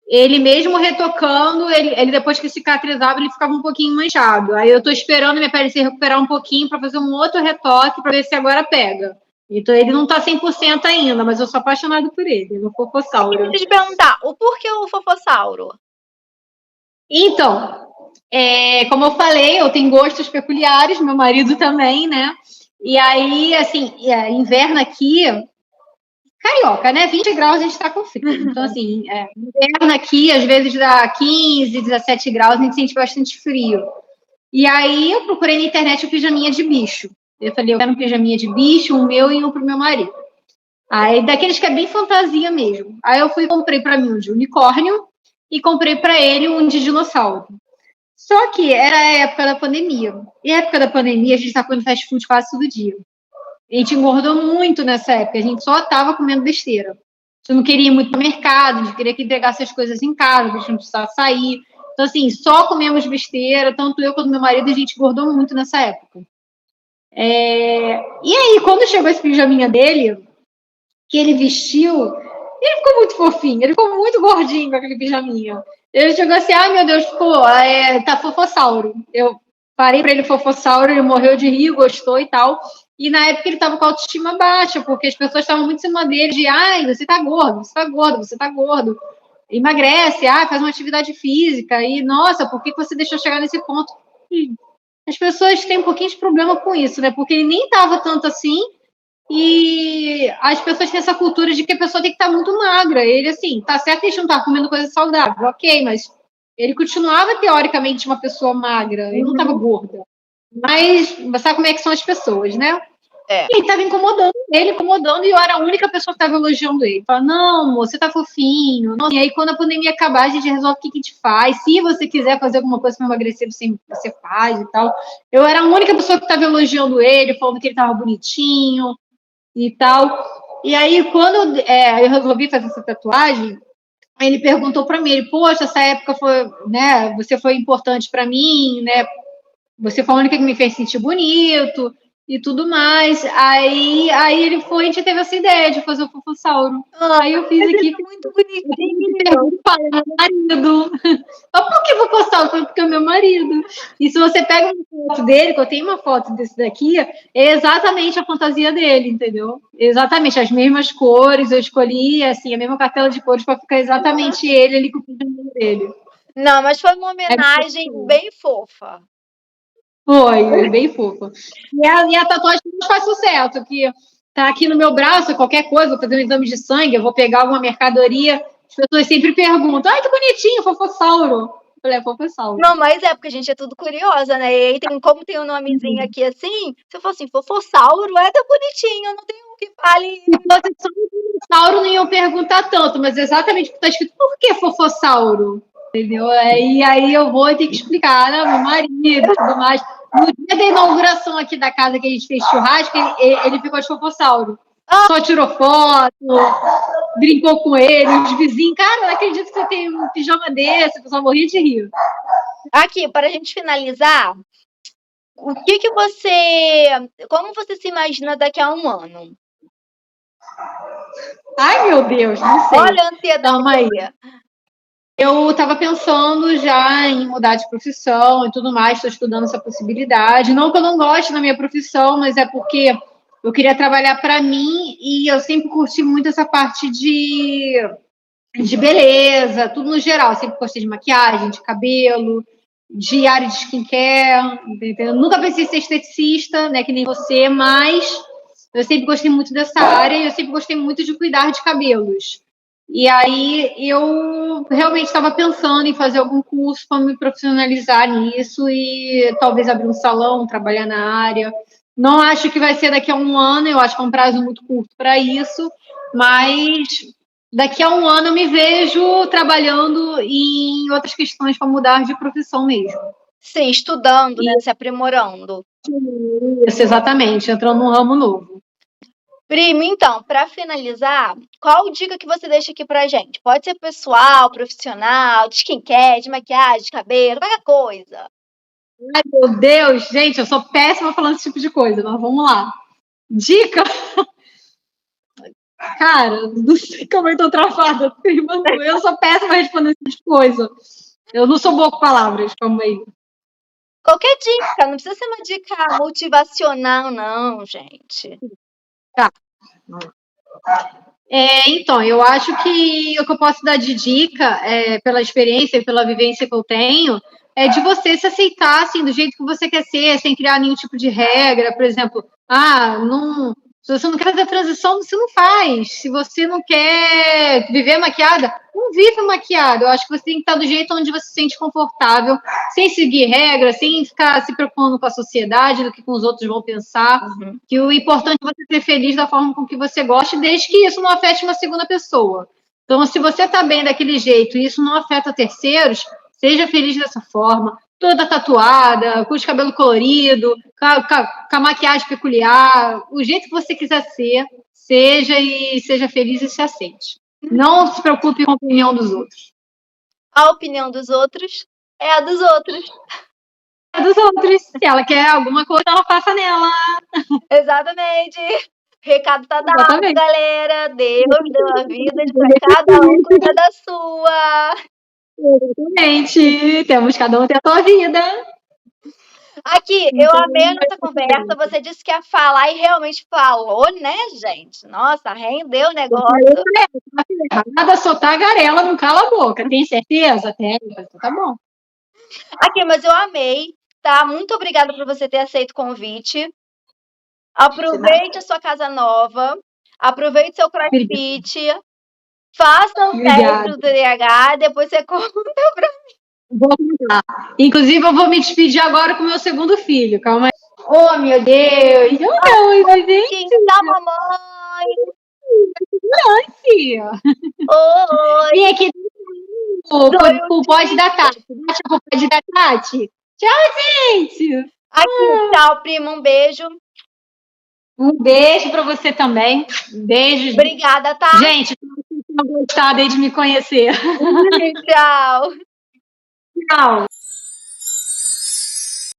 Ele mesmo retocando, ele depois que cicatrizava, ele ficava um pouquinho manchado. Aí eu tô esperando minha pele se recuperar um pouquinho para fazer um outro retoque para ver se agora pega. Então ele não tá 100% ainda, mas eu sou apaixonada por ele, no fofossauro. Deixa eu te perguntar, o porquê o fofossauro? Então, como eu falei, eu tenho gostos peculiares, meu marido também, né? E aí, assim, inverno aqui, carioca, né? 20 graus a gente tá com frio. Então, assim, inverno aqui, às vezes dá 15, 17 graus, a gente sente bastante frio. E aí eu procurei na internet o pijaminha de bicho. Eu falei, eu quero um pijaminha de bicho, um meu e um pro meu marido. Aí, daqueles que é bem fantasia mesmo. Aí eu fui e comprei para mim um de unicórnio e comprei para ele um de dinossauro. Só que era a época da pandemia. E a época da pandemia, a gente tá comendo fast food quase todo dia. A gente engordou muito nessa época. A gente só tava comendo besteira. A gente não queria ir muito pro mercado, a gente queria que entregasse as coisas em casa, a gente não precisava sair. Então, assim, só comemos besteira. Tanto eu quanto meu marido, a gente engordou muito nessa época. E aí, quando chegou esse pijaminha dele, que ele vestiu, ele ficou muito fofinho, ele ficou muito gordinho com aquele pijaminha. Ele chegou assim, meu Deus, tá fofossauro. Eu parei pra ele fofossauro, ele morreu de rir, gostou e tal. E na época ele tava com a autoestima baixa, porque as pessoas estavam muito em cima dele de, você tá gordo, você tá gordo, você tá gordo. Emagrece, faz uma atividade física. E, nossa, por que você deixou chegar nesse ponto? As pessoas têm um pouquinho de problema com isso, né? Porque ele nem tava tanto assim, e as pessoas têm essa cultura de que a pessoa tem que estar muito magra. Ele, assim, tá certo que a gente não tá comendo coisa saudável, ok, mas ele continuava, teoricamente, uma pessoa magra, ele não tava gorda. Mas, sabe como é que são as pessoas, né? E ele tava incomodando, e eu era a única pessoa que tava elogiando ele. Fala, não, você tá fofinho. Não. E aí, quando a pandemia acabar, a gente resolve o que a gente faz. Se você quiser fazer alguma coisa para emagrecer, você faz e tal. Eu era a única pessoa que tava elogiando ele, falando que ele tava bonitinho e tal. E aí, quando eu resolvi fazer essa tatuagem, ele perguntou para mim, poxa, essa época foi, né, você foi importante para mim, né, você foi a única que me fez sentir bonito e tudo mais. Aí ele foi, a gente teve essa ideia de fazer o fofossauro. Aí eu fiz aqui. Muito bonitinho. Meu marido. Por que fofossauro? Porque é meu marido. E se você pega uma foto dele, que eu tenho uma foto desse daqui, é exatamente a fantasia dele, entendeu? Exatamente, as mesmas cores, eu escolhi, assim, a mesma cartela de cores para ficar exatamente ele ali com o pijama dele. Não, mas foi uma homenagem bem fofa. Foi bem fofa. E a tatuagem não faz sucesso, que tá aqui no meu braço, qualquer coisa, vou fazer um exame de sangue, eu vou pegar alguma mercadoria, as pessoas sempre perguntam, que bonitinho, fofossauro. falei, Fofossauro. Não, mas é porque a gente é tudo curiosa, né? E aí como tem um nomezinho aqui assim, se eu for assim, Fofossauro, é tão bonitinho, não tem um que fale. Se fosse só um dinossauro, não iam perguntar tanto, mas exatamente porque tá escrito, por que Fofossauro? Entendeu? Aí eu vou ter que explicar, né? Meu marido e tudo mais. No dia da inauguração aqui da casa que a gente fez churrasco, ele ficou de Fofossauro. Só tirou foto, brincou com ele, os vizinhos. Cara, eu não acredito que você tem um pijama desse, eu só morri de rir. Aqui, para a gente finalizar, o que você. Como você se imagina daqui a um ano? Ai, meu Deus, não sei. Olha a ansiedade. Calma aí. Eu estava pensando já em mudar de profissão e tudo mais, estou estudando essa possibilidade. Não que eu não goste da minha profissão, mas é porque eu queria trabalhar para mim e eu sempre curti muito essa parte de beleza, tudo no geral. Eu sempre gostei de maquiagem, de cabelo, de área de skincare, entendeu? Nunca pensei em ser esteticista, né, que nem você, mas eu sempre gostei muito dessa área e eu sempre gostei muito de cuidar de cabelos. E aí eu realmente estava pensando em fazer algum curso para me profissionalizar nisso e talvez abrir um salão, trabalhar na área. Não acho que vai ser daqui a um ano, eu acho que é um prazo muito curto para isso, mas daqui a um ano eu me vejo trabalhando em outras questões para mudar de profissão mesmo. Sim, estudando, né, se aprimorando. Isso, exatamente, entrando num ramo novo. Primo, então, para finalizar, qual dica que você deixa aqui pra gente? Pode ser pessoal, profissional, de skincare, de maquiagem, de cabelo, qualquer coisa. Ai, meu Deus, gente, eu sou péssima falando esse tipo de coisa, mas vamos lá. Dica? Cara, não sei como eu tô travada. Eu sou péssima respondendo esse tipo de coisa. Eu não sou boa com palavras, calma aí. Qualquer dica, não precisa ser uma dica motivacional, não, gente. Tá. Então, eu acho que o que eu posso dar de dica, pela experiência e pela vivência que eu tenho, é de você se aceitar assim, do jeito que você quer ser, sem criar nenhum tipo de regra. Por exemplo, se você não quer fazer transição, você não faz. Se você não quer viver maquiada, não vive maquiada. Eu acho que você tem que estar do jeito onde você se sente confortável, sem seguir regras, sem ficar se preocupando com a sociedade, do que os outros vão pensar. Uhum. Que o importante é você ser feliz da forma com que você gosta, desde que isso não afete uma segunda pessoa. Então, se você está bem daquele jeito e isso não afeta terceiros, seja feliz dessa forma, toda tatuada, com os cabelos coloridos, com a maquiagem peculiar, o jeito que você quiser ser, seja feliz e se aceite. Não se preocupe com a opinião dos outros. A opinião dos outros é a dos outros. É dos outros. Se ela quer alguma coisa, ela faça nela. Exatamente. O recado tá dado, Exatamente. galera. Deus deu a vida pra cada um cuida da sua. Exatamente. Temos cada um ter a sua vida. Aqui, eu amei a nossa conversa. Você disse que ia falar e realmente falou, né, gente? Nossa, rendeu o negócio. Nada, só tagarela, não cala a boca. Tem certeza? Tem. Então tá bom. Aqui, mas eu amei, tá? Muito obrigada por você ter aceito o convite. Aproveite a sua casa nova. Aproveite seu crossfit. Faça o teste do TDAH. Depois você conta pra mim. Vou contar. Inclusive, eu vou me despedir agora com o meu segundo filho. Calma aí. Oh, meu Deus! Gente, da mamãe! Oi! Vem aqui o pode da Tati. Deixa o pode da Tati. Tchau, gente! Aqui, tchau, primo. Um beijo. Um beijo pra você também. Um beijo. Obrigada, tá? Gente, eu gostado aí de me conhecer. Tchau. Tchau.